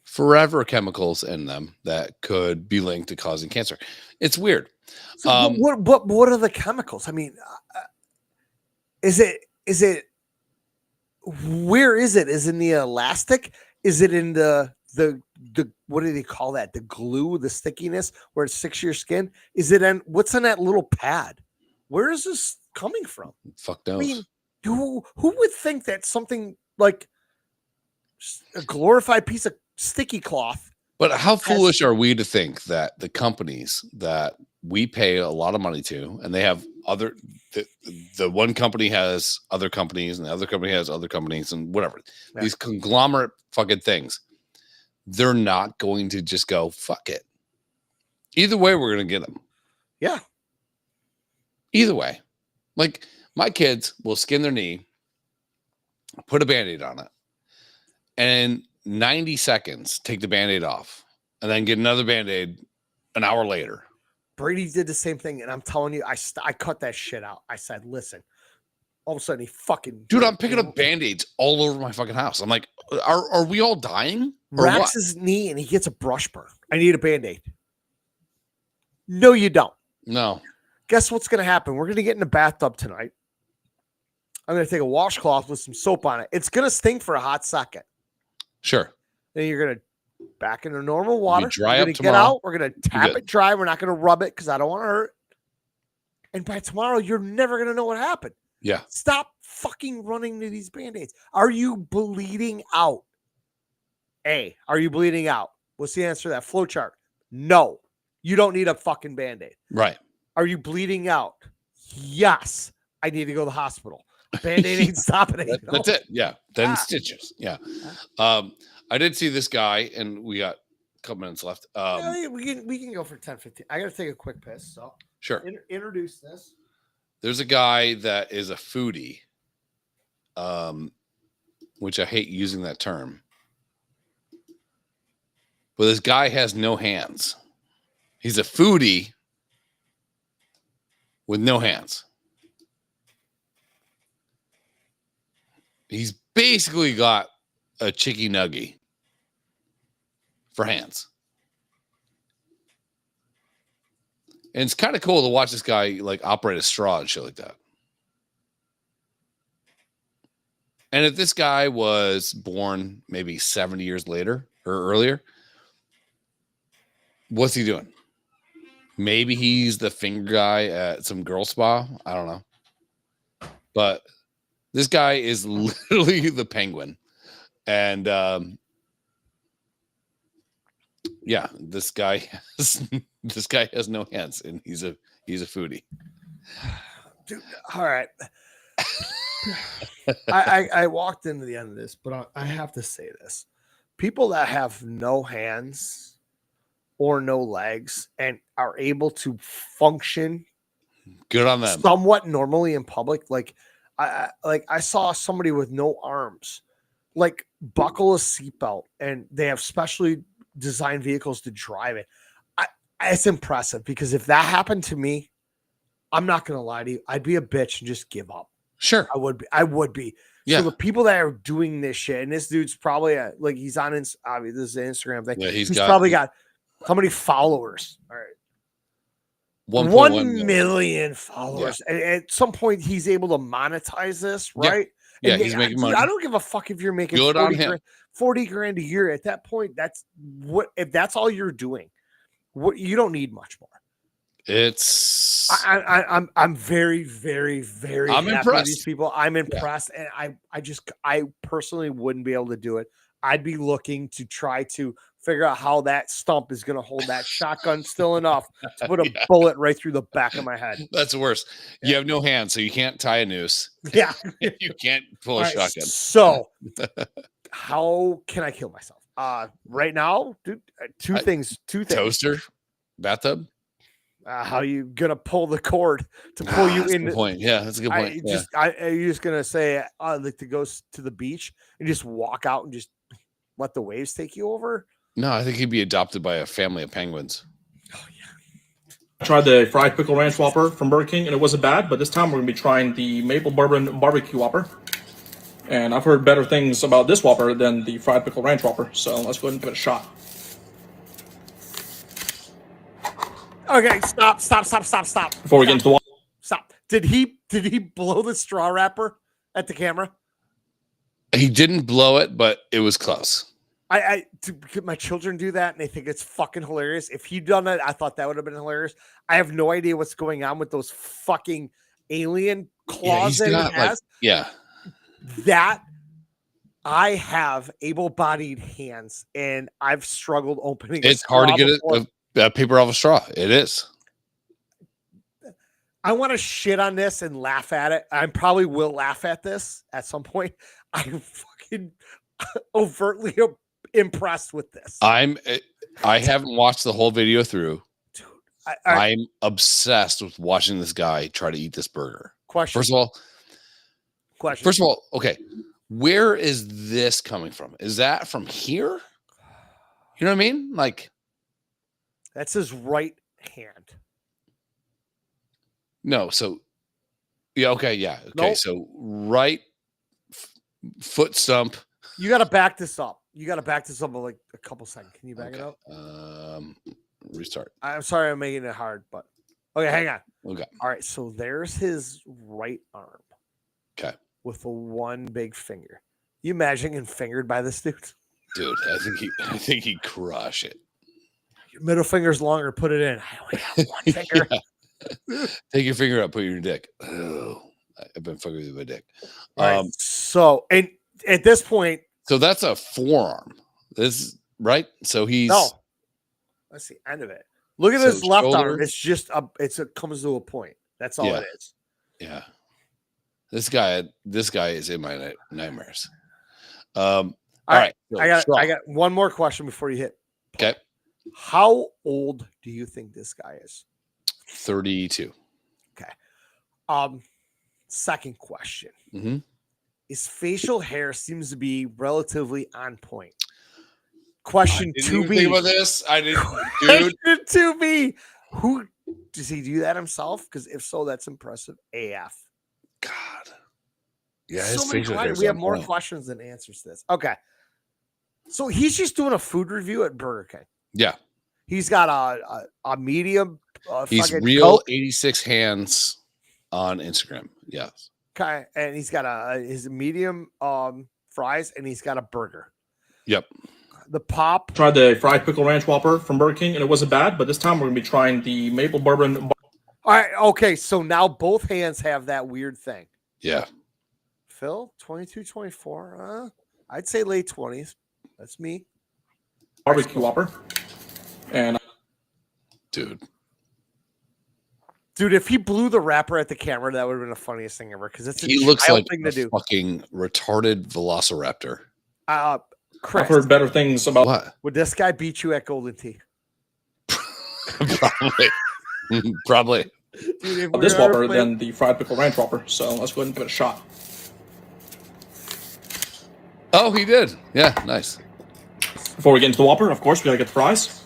forever chemicals in them that could be linked to causing cancer? It's weird. So what are the chemicals? I mean, is it where is it? Is it in the elastic? Is it in the what do they call that? The glue, the stickiness where it sticks to your skin. Is it in what's in that little pad? Where is this coming from? Fuck knows. I mean, who would think that something like a glorified piece of sticky cloth? But how foolish are we to think that the companies that we pay a lot of money to, and they have other, the one company has other companies, and the other company has other companies, and whatever, these conglomerate fucking things, they're not going to just go, fuck it. Either way, we're going to get them. Yeah. Either way. Like, my kids will skin their knee, put a Band-Aid on it, and 90 seconds, take the Band-Aid off, and then get another Band-Aid an hour later. Brady did the same thing, and I'm telling you, I cut that shit out. I said, listen, all of a sudden he fucking... Dude, I'm picking up Band-Aids all over my fucking house. I'm like, are we all dying? Racks his knee, and he gets a brush burn. I need a Band-Aid. No, you don't. No. Guess what's going to happen? We're going to get in the bathtub tonight. I'm going to take a washcloth with some soap on it. It's going to stink for a hot second. Sure. Then you're going to back into normal water. Dry we're up going to tomorrow. get out. We're going to tap it dry. We're not going to rub it because I don't want to hurt. And by tomorrow, you're never going to know what happened. Yeah. Stop fucking running to these Band-Aids. Are you bleeding out? Are you bleeding out? What's the answer to that flow chart? No. You don't need a fucking Band-Aid. Right. Are you bleeding out? Yes. I need to go to the hospital. Band-Aid ain't stopping it. That's it. Yeah. Then stitches. Yeah. I did see this guy, and we got a couple minutes left. We can go for 10, 15. I got to take a quick piss. So sure. Introduce this. There's a guy that is a foodie, which I hate using that term. But this guy has no hands. He's a foodie with no hands. He's basically got a chicky nugget for hands. And it's kind of cool to watch this guy like operate a straw and shit like that. And if this guy was born maybe 70 years later or earlier, what's he doing? Maybe he's the finger guy at some girl spa. I don't know. But this guy is literally the Penguin. And yeah, this guy has no hands, and he's a foodie. Dude, all right. I walked into the end of this, but I have to say this. People that have no hands or no legs and are able to function good on them somewhat normally in public. Like I saw somebody with no arms, like buckle a seatbelt, and they have specially designed vehicles to drive it. It's impressive because if that happened to me, I'm not going to lie to you. I'd be a bitch and just give up. Sure. I would be. Yeah. So the people that are doing this shit, and this dude's probably like, he's on, obviously this is an Instagram thing. Yeah, he's probably got how many followers? All right. 1 million followers. Yeah. And at some point he's able to monetize this, right? Yeah, and he's making money. I don't give a fuck if you're making 40 grand a year. At that point, if that's all you're doing, you don't need much more. I'm very, very, very happy impressed with these people. I'm impressed. And I personally wouldn't be able to do it. I'd be looking to try to figure out how that stump is going to hold that shotgun still enough to put a bullet right through the back of my head. That's the worst. You have no hands, so you can't tie a noose. Yeah. You can't pull a shotgun. So how can I kill myself? Right now, dude, two things. Toaster, bathtub. How you gonna pull the cord to pull you in? Point. Yeah, that's a good point. Are you just gonna say I'd like to go to the beach and just walk out and just let the waves take you over? No, I think he'd be adopted by a family of penguins. Oh yeah. I tried the fried pickle ranch Whopper from Burger King, and it wasn't bad. But this time we're gonna be trying the maple bourbon barbecue Whopper. And I've heard better things about this Whopper than the fried pickle ranch Whopper. So let's go ahead and give it a shot. Okay, stop. Before we get into the Whopper. Stop. Did he blow the straw wrapper at the camera? He didn't blow it, but it was close. My children do that and they think it's fucking hilarious. If he'd done it, I thought that would have been hilarious. I have no idea what's going on with those fucking alien claws that he has. That I have able-bodied hands and I've struggled opening. It's hard to get a paper off a straw. It is. I want to shit on this and laugh at it. I probably will laugh at this at some point. I'm fucking overtly impressed with this. I haven't watched the whole video through. Dude, I'm obsessed with watching this guy try to eat this burger. First of all, okay, where is this coming from? Is that from here? You know what I mean? Like, that's his right hand. No, so yeah, okay, yeah, okay. Nope. So right foot stump. You got to back this up. You got to back this up like a couple seconds. Can you back it up? Restart. I'm sorry I'm making it hard, but okay, hang on. Okay. All right, so there's his right arm. Okay. With the one big finger. You imagine getting fingered by this dude? Dude, I think he'd crush it. Your middle finger's longer, put it in. I only have one finger. Take your finger up, put it in your dick. Oh, I've been fucking with my dick. Right. So, and at this point, so that's a forearm. This right. So he's that's the end of it. Look at his left arm. It's just it comes to a point. That's all it is. Yeah. This guy is in my nightmares. All right. I got one more question before you hit. Okay. How old do you think this guy is? 32. Okay. Second question. Mm-hmm. His facial hair seems to be relatively on point. Question 2B. Think about this. I didn't. Question 2B. Who does he do that himself? Because if so, that's impressive AF. God. Yeah, so many questions. We have more questions than answers to this. Okay. So he's just doing a food review at Burger King. Yeah. He's got a medium. He's real Coke. 86 hands on Instagram. Yes. Okay. And he's got his medium fries and he's got a burger. Yep. The pop. Tried the fried pickle ranch Whopper from Burger King and it wasn't bad, but this time we're going to be trying the maple bourbon. All right. Okay. So now both hands have that weird thing. Yeah. Phil, 22, 24. I'd say late 20s. That's me. Barbecue Whopper. And dude, if he blew the wrapper at the camera, that would have been the funniest thing ever. Because he looks like thing to do. Fucking retarded velociraptor. Chris, I've heard better things about what? Would this guy beat you at Golden Tee? Probably. Dude, this Whopper than the fried pickle ranch Whopper. So let's go ahead and give it a shot. Oh, he did. Yeah, nice. Before we get into the Whopper, of course, we gotta get the fries.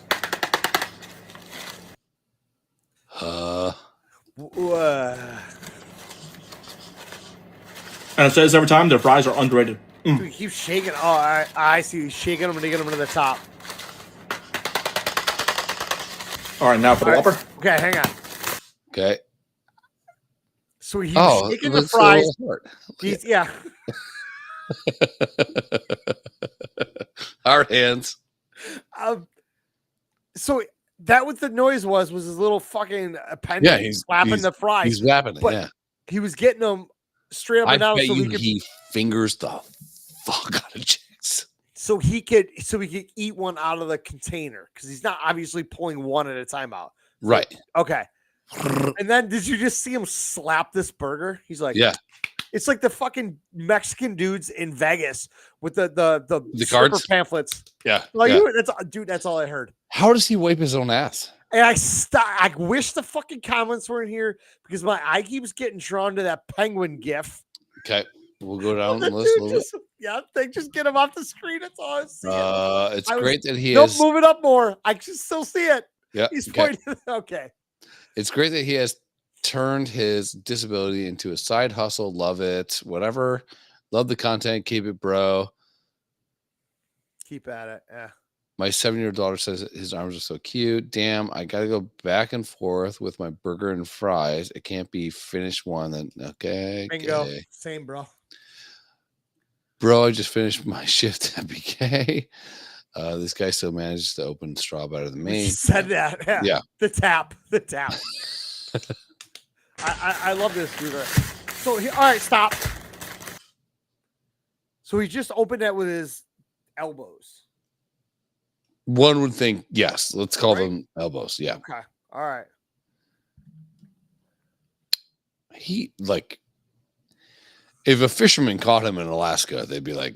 And it says every time their fries are underrated. Dude, he keeps shaking. Oh, I see. He's shaking them and getting them to the top. All right, now for the Whopper. Okay, hang on. Okay. So he's shaking the fries. Yeah. Our hands. So that what the noise was his little fucking appendage. Yeah, he's slapping the fries. He's wrapping it. Yeah, he was getting them straight up and down. So he fingers the fuck out of chicks. So he could eat one out of the container because he's not obviously pulling one at a time out. Right. Okay. And then did you just see him slap this burger? He's like, yeah. It's like the fucking Mexican dudes in Vegas with the cards pamphlets. Yeah. Like, yeah. That's all I heard. How does he wipe his own ass? And I wish the fucking comments were in here because my eye keeps getting drawn to that penguin gif. Okay. We'll go down the list a little bit. They just get him off the screen. That's all I see. It's great that he is. Don't move it up more. I can still see it. Yeah. He's pointing. Okay. It's great that he has turned his disability into a side hustle. Love it. Whatever. Love the content. Keep it, bro. Keep at it. Yeah. My 7-year-old daughter says his arms are so cute. Damn, I gotta go back and forth with my burger and fries. It can't be finished one. Then okay. Bingo. Okay. Same, bro. Bro, I just finished my shift at BK. This guy still manages to open straw better than me. Said that. Yeah. The tap. I love this dude. So all right, stop. So he just opened that with his elbows. One would think, yes. Let's call them elbows. Yeah. Okay. All right. He if a fisherman caught him in Alaska, they'd be like,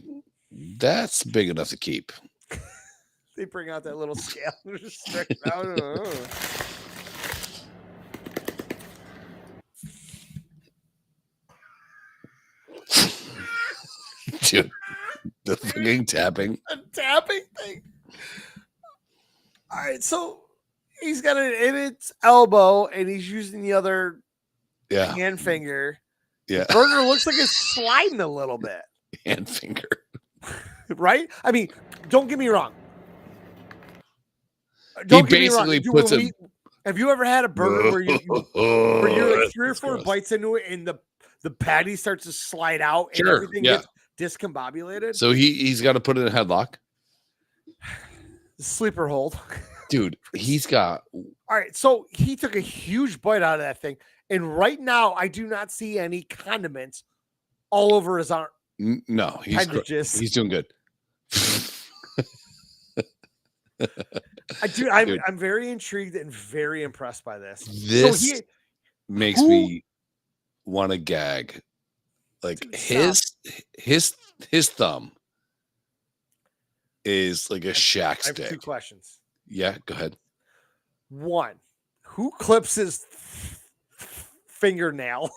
"That's big enough to keep." They bring out that little scale. Just stretch it out. Dude, the fucking tapping. A tapping thing. All right, so he's got it in its elbow, and he's using the other hand finger. Yeah, the burger looks like it's sliding a little bit. Hand finger, right? I mean, don't get me wrong. Have you ever had a burger where you're like 3 or 4 bites into it, and the patty starts to slide out, and everything gets discombobulated? So he's got to put it in a headlock. Sleeper hold. Dude, he's got... All right, so he took a huge bite out of that thing, and right now I do not see any condiments all over his arm. No, he's doing good. I'm very intrigued and very impressed by this. This makes me want to gag. Like his thumb is like a shack stick. I have 2 questions. Yeah, go ahead. 1, who clips his fingernail?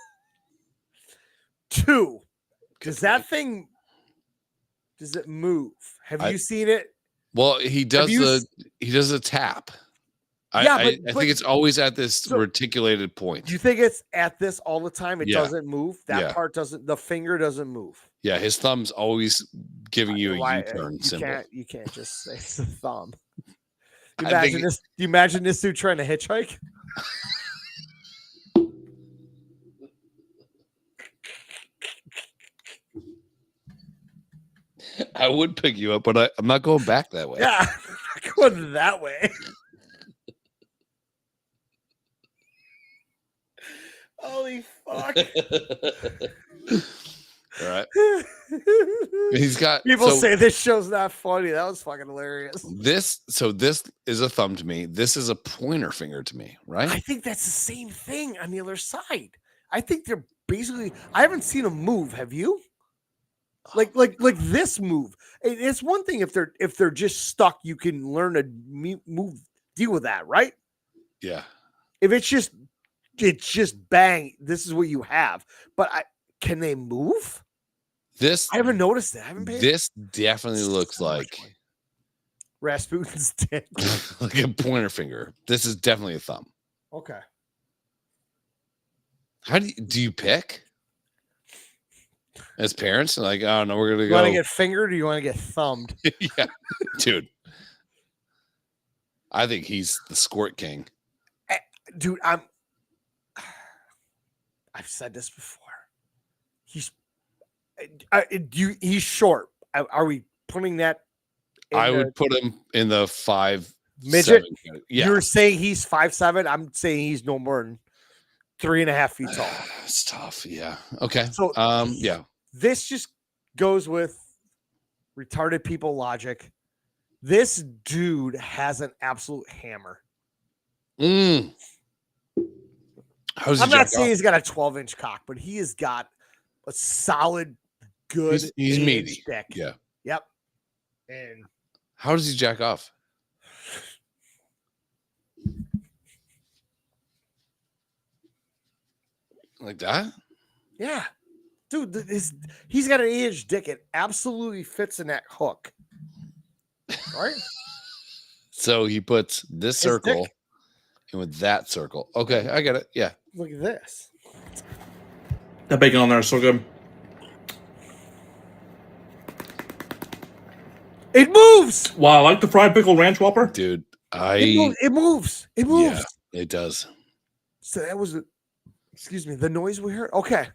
2, does it move? Have you seen it? Well, he does a tap. I think it's always at this reticulated point. Do you think it's at this all the time? It doesn't move. That part doesn't. The finger doesn't move. Yeah, his thumb's always giving you a U-turn symbol. You can't just say it's a thumb. Do you imagine this dude trying to hitchhike? I would pick you up, but I'm not going back that way. Yeah, I'm not going that way. Holy fuck. All right. He's got people say this show's not funny. That was fucking hilarious. This is a thumb to me. This is a pointer finger to me, right? I think that's the same thing on the other side. I think they're basically, I haven't seen them move. Have you? Like this move. It's one thing if they're just stuck, you can learn to move, deal with that, right? Yeah. If it's just bang, this is what you have. But can they move? I haven't noticed that. This definitely looks like Rasputin's dick. Like a pointer finger. This is definitely a thumb. Okay. How do you pick? As parents, like, oh no, we're gonna go. You want to get fingered or you want to get thumbed? Yeah, dude. I think he's the squirt king. Dude, I've said this before. He's short. Are we putting that? I would put him in the 5 midget. 7. Yeah. You're saying he's 5'7". I'm saying he's no more than 3.5 feet tall. It's tough. Yeah. Okay. So yeah. This just goes with retarded people logic. This dude has an absolute hammer. I'm not saying he's got a 12-inch cock, but he has got a solid, good. He's meaty. Dick. Yeah. Yep. And how does he jack off? Like that? Yeah. Dude, he's got an 8-inch dick. It absolutely fits in that hook. Right? So he puts this circle in with that circle. Okay, I get it. Yeah. Look at this. That bacon on there is so good. It moves. Wow, I like the fried pickle ranch whopper. Dude, it moves. It moves. Yeah, it does. So that was the noise we heard. Okay.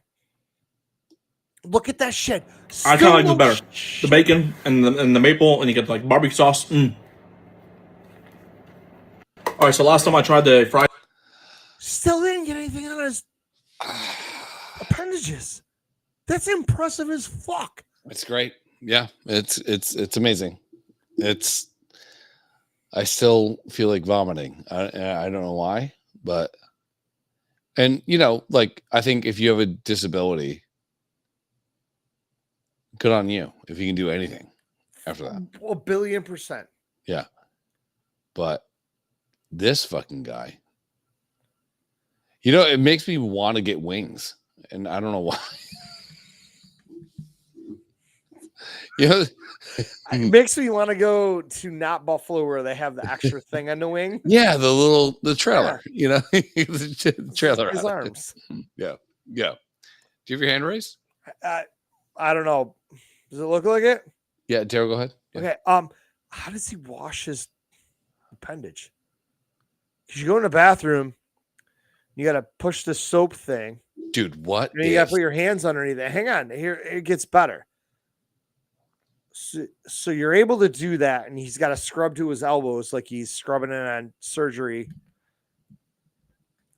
Look at that shit. I kind of like this better. The bacon and the maple, and you get like barbecue sauce. All right, so last time I tried the fried. Still didn't get anything on his appendages. That's impressive as fuck. It's great. Yeah, it's amazing. I still feel like vomiting. I don't know why, but and like I think if you have a disability, good on you if you can do anything after that. 1,000,000,000%. Yeah, but this fucking guy, it makes me want to get wings, and I don't know why. It makes me want to go to not Buffalo where they have the extra thing on the wing. Yeah, the trailer, the trailer. His arms. Yeah. Do you have your hand raised? I don't know. Does it look like it? Yeah, Daryl, go ahead. Yeah. Okay. How does he wash his appendage? Because you go in the bathroom, you got to push the soap thing. Dude, what? And you got to put your hands underneath it. Hang on. Here, it gets better. So you're able to do that, and he's got to scrub to his elbows like he's scrubbing it on surgery,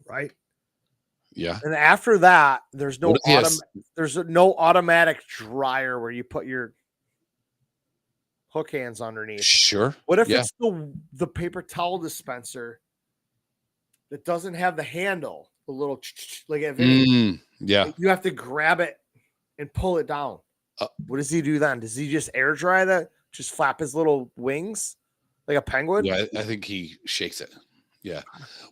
right? Yeah. And after that, there's no automatic dryer where you put your hook hands underneath. Sure. What if it's the paper towel dispenser that doesn't have the handle, the little like yeah, you have to grab it and pull it down. What does he do then? Does he just air dry that? Just flap his little wings like a penguin? Yeah, I think he shakes it. Yeah,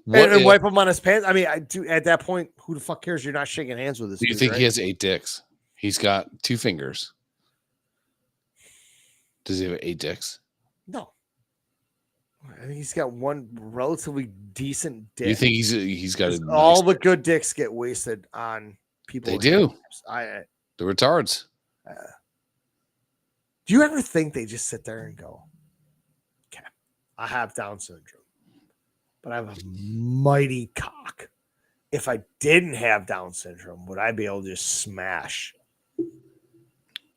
and wipe him on his pants. I mean, I do. At that point, who the fuck cares? You're not shaking hands with this. Do you think he has 8 dicks? He's got 2 fingers. Does he have 8 dicks? No. I think he's got one relatively decent dick. You think he's got all the good dicks get wasted on people? They do. The retards. Do you ever think they just sit there and go, "Okay, I have Down syndrome, but I have a mighty cock. If I didn't have Down syndrome, would I be able to just smash?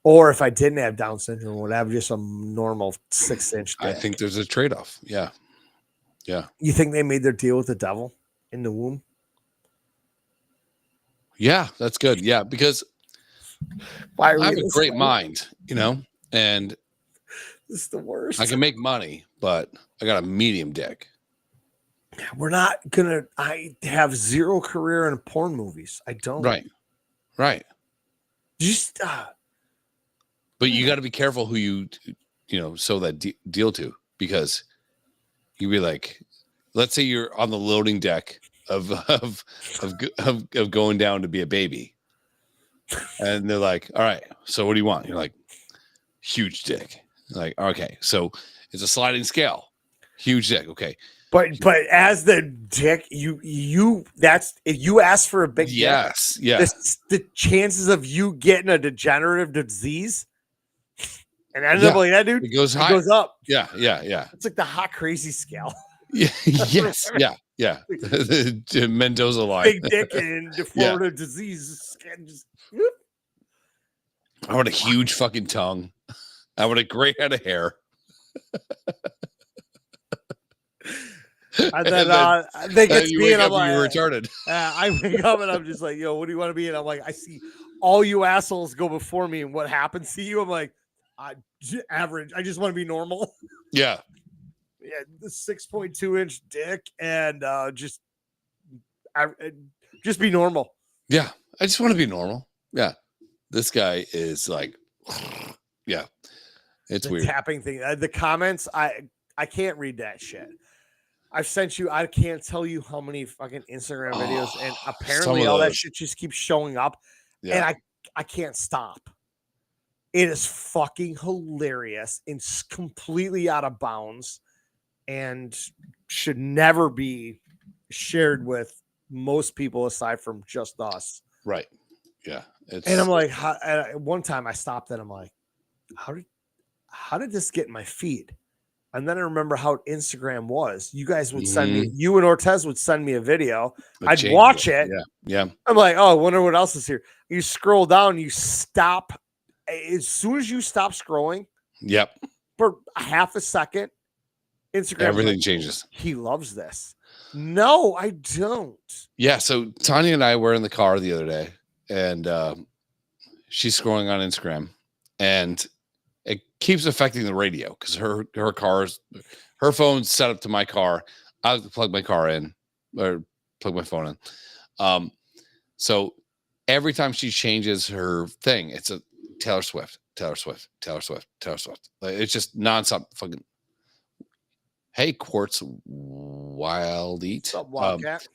Or if I didn't have Down syndrome, would I have just a normal 6-inch dick?" I think there's a trade-off. Yeah. You think they made their deal with the devil in the womb? Yeah, that's good. Yeah, because I have a great mind, and this is the worst. I can make money, but I got a medium dick. I have zero career in porn movies. I don't. Right. Just but you got to be careful who you sow that deal to, because you'd be like, let's say you're on the loading deck of going down to be a baby, and they're like, all right, so what do you want? You're like, huge dick. Like, okay, so it's a sliding scale. Huge dick. Okay. But as the dick, that's if you ask for a big dick, the chances of you getting a degenerative disease and ending up like that, dude, it goes up. Yeah. It's like the hot crazy scale. Yeah. Yes. Yeah. The Mendoza line. Big dick and deformative disease. Just, I want a huge fucking tongue. I want a gray head of hair. And then they get to me and I'm like, you're retarded. I wake up and I'm just like, yo, what do you want to be? And I'm like, I see all you assholes go before me, and what happens to you? I'm like, average. I just want to be normal. Yeah. Yeah, the 6.2-inch dick and just be normal. Yeah, I just want to be normal. Yeah, this guy is like, yeah, it's weird. Tapping thing. The comments, I can't read that shit. I've sent you. I can't tell you how many fucking Instagram videos, and apparently all that shit just keeps showing up, and I can't stop. It is fucking hilarious and completely out of bounds, and should never be shared with most people aside from just us. Right. Yeah. And I'm like, one time I stopped and I'm like, how did this get in my feed? And then I remember how Instagram was. You guys would send me, you and Ortez would send me a video. I'd watch it. Yeah. I'm like, oh, I wonder what else is here. You scroll down, you stop. As soon as you stop scrolling, yep, for a half a second, Instagram, everything changes. He loves this. No, I don't. Yeah. So Tanya and I were in the car the other day, and she's scrolling on Instagram, and it keeps affecting the radio because her phone's set up to my car. I have to plug my car in or plug my phone in. So every time she changes her thing, it's a Taylor Swift. Like, it's just nonstop fucking. Hey, Quartz Wild Eat. What's up, Wildcat?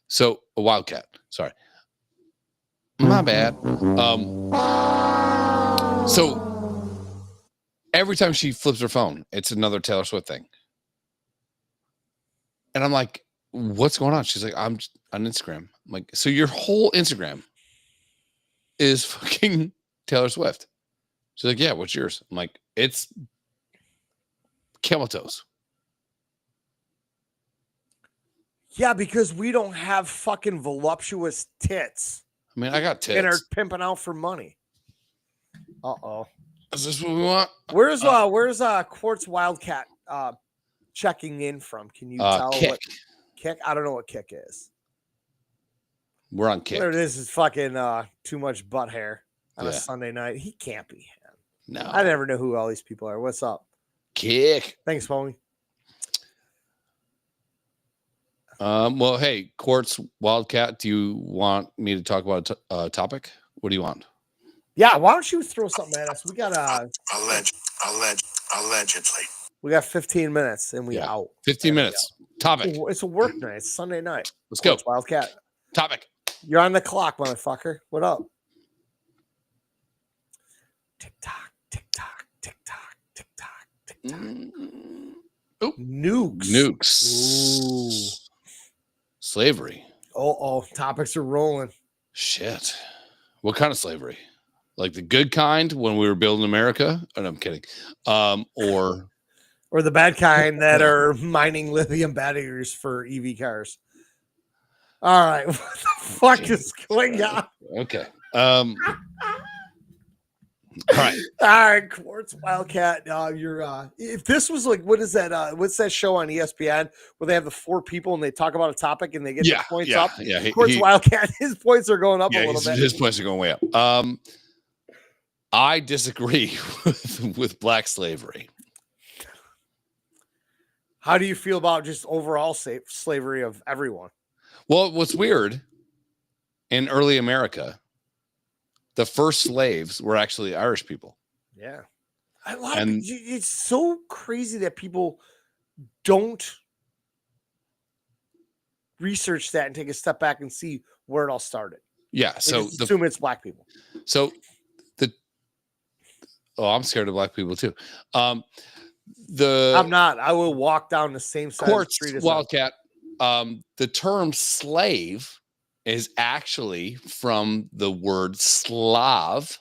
So a Wildcat. Sorry. My bad. So every time she flips her phone, it's another Taylor Swift thing. And I'm like, what's going on? She's like, I'm on Instagram. I'm like, so your whole Instagram is fucking Taylor Swift. She's like, yeah, what's yours? I'm like, it's camel toes. Yeah, because we don't have fucking voluptuous tits. I mean, I got tits. And are pimping out for money. Uh-oh. Is this what we want? Where's Quartz Wildcat checking in from? Can you tell Kick. what Kick? I don't know what Kick is. We're on Kick. There it is fucking too much butt hair on a Sunday night. He can't be him. No. I never know who all these people are. What's up? Kick. Thanks, homie. Well, hey, Quartz Wildcat, do you want me to talk about a topic? What do you want? Yeah, why don't you throw something at us? We got allegedly. We got 15 minutes and we out. 15 minutes. Topic. It's a work night. It's Sunday night. Let's go. Wildcat. Topic. You're on the clock, motherfucker. What up? Tick tock, tick tock, tick tock, tick tock, tick tock. Nukes. Ooh. Slavery. Oh, topics are rolling. Shit. What kind of slavery? Like the good kind when we were building America? Oh, no, I'm kidding. Or the bad kind that are mining lithium batteries for EV cars. All right. What the fuck is going on? Okay. All right, Quartz Wildcat. You're if this was like, what is that? What's that show on ESPN where they have the four people and they talk about a topic and they get the points up? Yeah, Quartz Wildcat, his points are going up a little bit. His points are going way up. I disagree with black slavery. How do you feel about just overall slavery of everyone? Well, what's weird in early America, the first slaves were actually Irish people. Yeah. It's so crazy that people don't research that and take a step back and see where it all started. Yeah. So assume it's black people. So I'm scared of black people too. I'm not. I will walk down the same side of the street as Wildcat. The term slave is actually from the word Slav,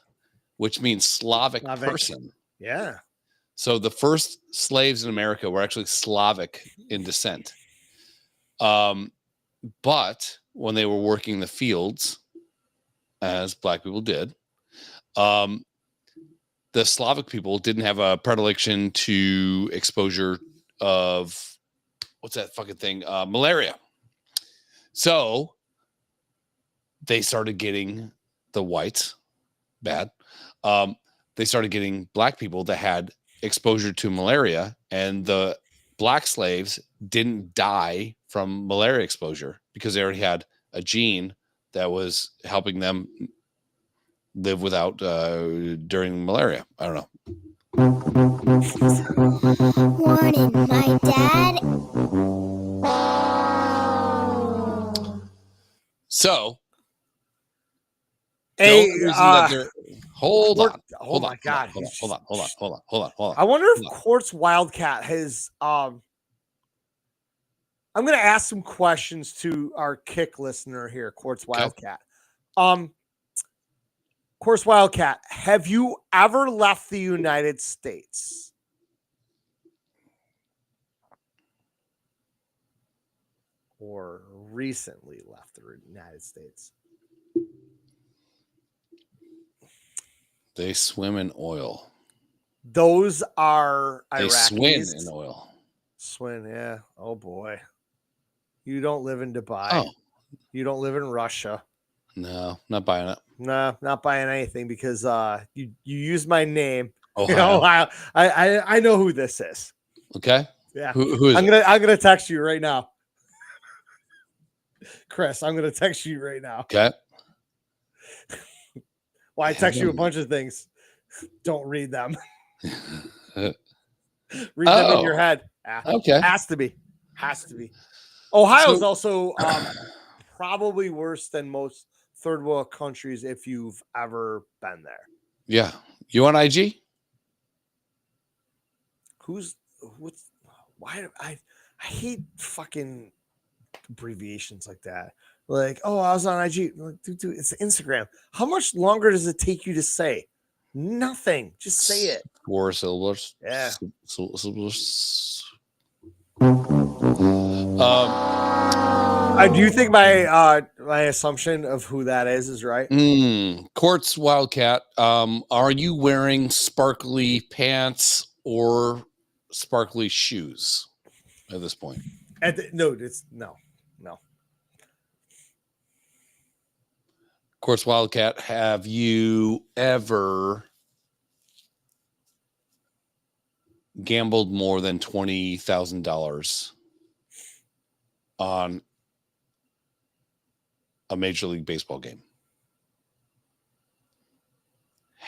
which means Slavic person. Yeah. So the first slaves in America were actually Slavic in descent. But when they were working the fields, as black people did, the Slavic people didn't have a predilection to exposure of what's that fucking thing? Malaria. So they started getting the whites bad. They started getting black people that had exposure to malaria, and the black slaves didn't die from malaria exposure because they already had a gene that was helping them live without during malaria. I don't know. Warning, my dad. So, hey, hold on. Oh my God. Hold on. I wonder if Quartz Wildcat has I'm going to ask some questions to our Kick listener here, Quartz Wildcat. Quartz Wildcat, have you ever left the United States? or recently left the United States? They swim in oil. Those are Iraqis. They swim in oil. Swim, yeah. Oh boy. You don't live in Dubai. Oh. You don't live in Russia. No, not buying it. No, not buying anything because you used my name. Ohio. You know, I know who this is. Okay. Yeah. Who is I'm gonna text you right now. Chris, I'm gonna text you right now. Okay. Well, I text you a bunch of things. Don't read them. Read them in your head. Okay. Has to be. Ohio's also probably worse than most third world countries if you've ever been there. Yeah. You on IG? Why I hate fucking abbreviations like that. Like, oh, I was on IG. Like, dude, it's Instagram. How much longer does it take you to say? Nothing. Just say it. 4 syllables. Yeah. Syllables. Do you think my assumption of who that is right? Quartz Wildcat. Are you wearing sparkly pants or sparkly shoes at this point? No. Quartz Wildcat, have you ever gambled more than $20,000 on a Major League Baseball game?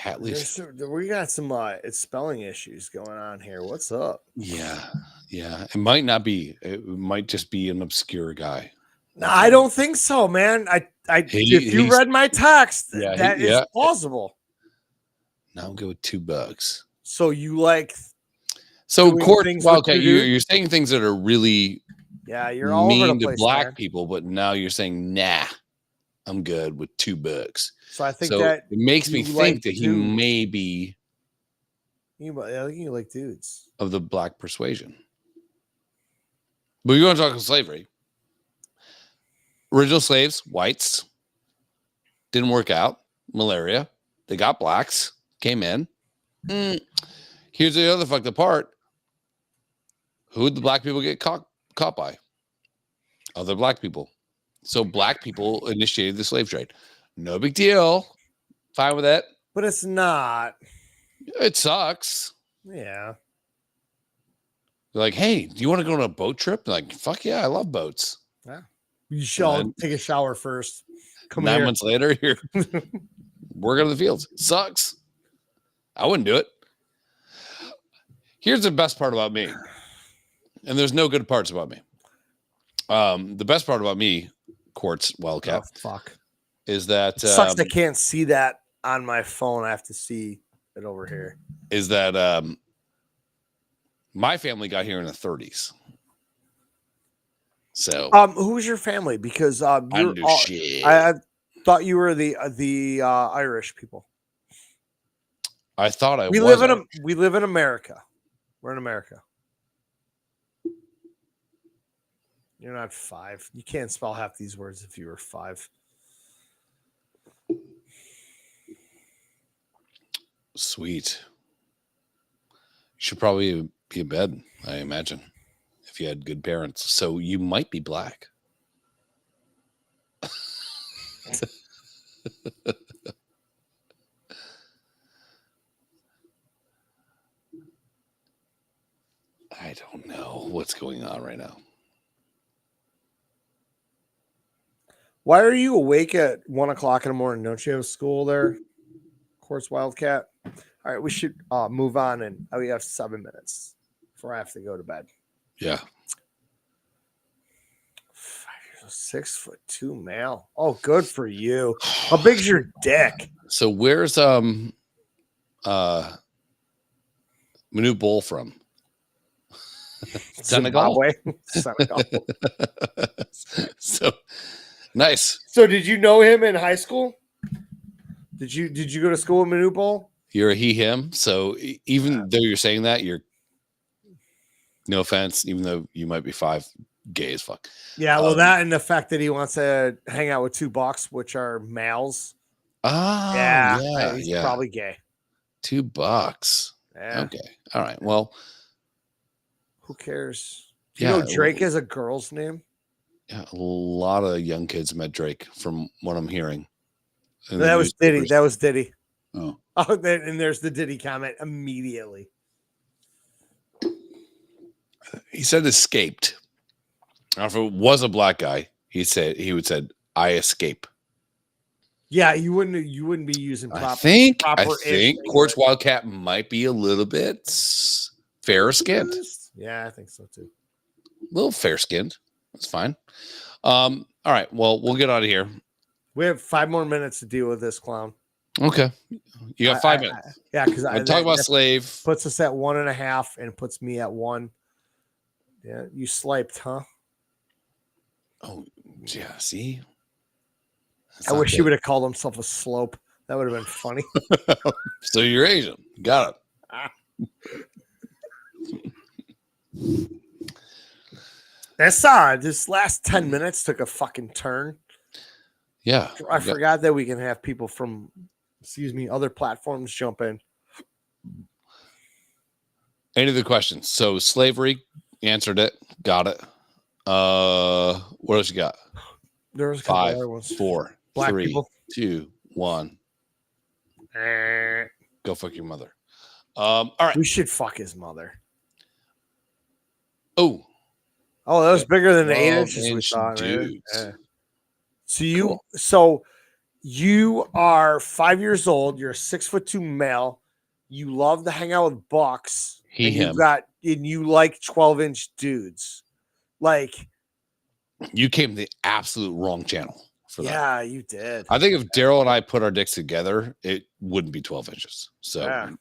At least we got some spelling issues going on here. What's up? Yeah. It might not be. It might just be an obscure guy. No, I don't think so, man. If you read my text, that is plausible. Now I'm good with $2. So you like? So Quartz Wildcat, you're saying things that are really you're all mean over the to place, black man. people, but now you're saying nah, I'm good with $2. So I think that it makes me think that he may be you like dudes of the black persuasion. But you want to talk about slavery? Original slaves, whites, didn't work out. Malaria, they got blacks, came in. Here's the other fucked up part. Who would the black people get caught by? Other black people. So black people initiated the slave trade. No big deal. Fine with it. But it's not. It sucks. Yeah. They're like, hey, do you want to go on a boat trip? They're like, fuck yeah, I love boats. Yeah. You should take a shower first. Come 9 months later, you're working in the fields. Sucks. I wouldn't do it. Here's the best part about me. And there's no good parts about me. The best part about me, Quartz Wildcat. Oh, fuck. Is that it sucks I can't see that on my phone. I have to see it over here. Is that my family got here in the 30s. So who's your family? Because I thought you were the Irish people. I thought we live in America. We're in America. You're not 5. You can't spell half these words if you were 5. Sweet. You should probably be in bed, I imagine, if you had good parents. So you might be black. I don't know what's going on right now. Why are you awake at 1 o'clock in the morning? Don't you have school there? Quartz Wildcat. All right, we should move on, and we have 7 minutes before I have to go to bed. Yeah. 6'2" male. Oh, good for you. How big's your dick? So where's Manute Bol from? Senegal. Senegal. So nice. So did you know him in high school? Did you go to school with Manute Bol? You're a he, him. So even though you're saying that, you're no offense, even though you might be 5, gay as fuck. Yeah, well, that and the fact that he wants to hang out with two bucks, which are males. Oh, He's probably gay. $2. Yeah. Okay. All right. Well, who cares? Do you know Drake is a girl's name? Yeah, a lot of young kids met Drake, from what I'm hearing. That was Diddy. That was Diddy. Oh, and there's the Diddy comment immediately. He said escaped. Now, if it was a black guy, he would said, "I escape." Yeah, you wouldn't be using proper. I think English. Quartz Wildcat might be a little bit fair skinned. Yeah, I think so too. A little fair skinned. That's fine. All right. Well, we'll get out of here. We have 5 more minutes to deal with this clown. Okay. You got 5 minutes. Yeah, because I talk about slave. Puts us at 1.5 and puts me at 1. Yeah, you sliped, huh? Oh, yeah. See, I wish he would have called himself a slope. That would have been funny. So you're Asian. Got it. That's this last 10 minutes took a fucking turn. Yeah. I forgot that we can have people from, other platforms jump in. Any other questions? So slavery, answered it. Got it. What else you got? There was a couple 5, other ones. 4, Black 3, people. 2, 1. Go fuck your mother. All right. We should fuck his mother. Oh, that was bigger than the 8 inches we thought, man. Yeah. So you are 5 years old. You're a 6'2" male. You love to hang out with bucks. Him. You like 12-inch dudes. Like, you came to the absolute wrong channel for that. Yeah, you did. I think if Daryl and I put our dicks together, it wouldn't be 12 inches. So,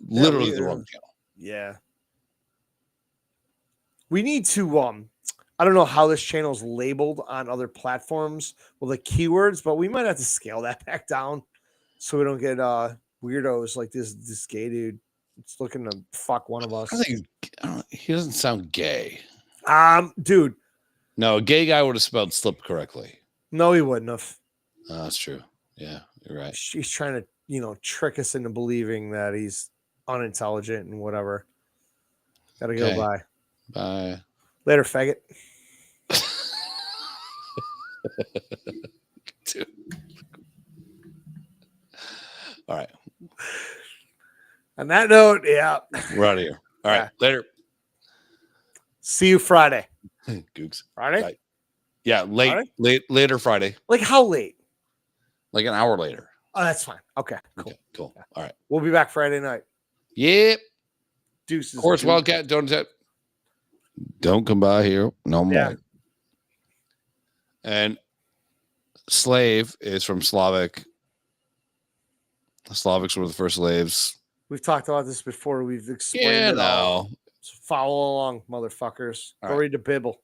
literally the wrong channel. Yeah. We need to, I don't know how this channel is labeled on other platforms with the keywords, but we might have to scale that back down so we don't get weirdos like this gay dude. It's looking to fuck one of us. He doesn't sound gay. Dude. No, a gay guy would have spelled slip correctly. No, he wouldn't have. That's true. Yeah, you're right. He's trying to, trick us into believing that he's unintelligent and whatever. Gotta go. Bye. Bye. Later, faggot. Dude. All right. On that note, yeah. We're out of here. All right. Later. See you Friday. Googs. Friday? Bye. Yeah, later Friday. Like how late? Like an hour later. Oh, that's fine. Okay, cool. Okay, cool. All right. We'll be back Friday night. Yep. Deuces. Of course, Wildcat, don't come by here no more. Yeah. And slave is from Slavic. The Slavics were the first slaves. We've talked about this before. We've explained Yeah, it all. no. So follow along, motherfuckers. Go read the Bible.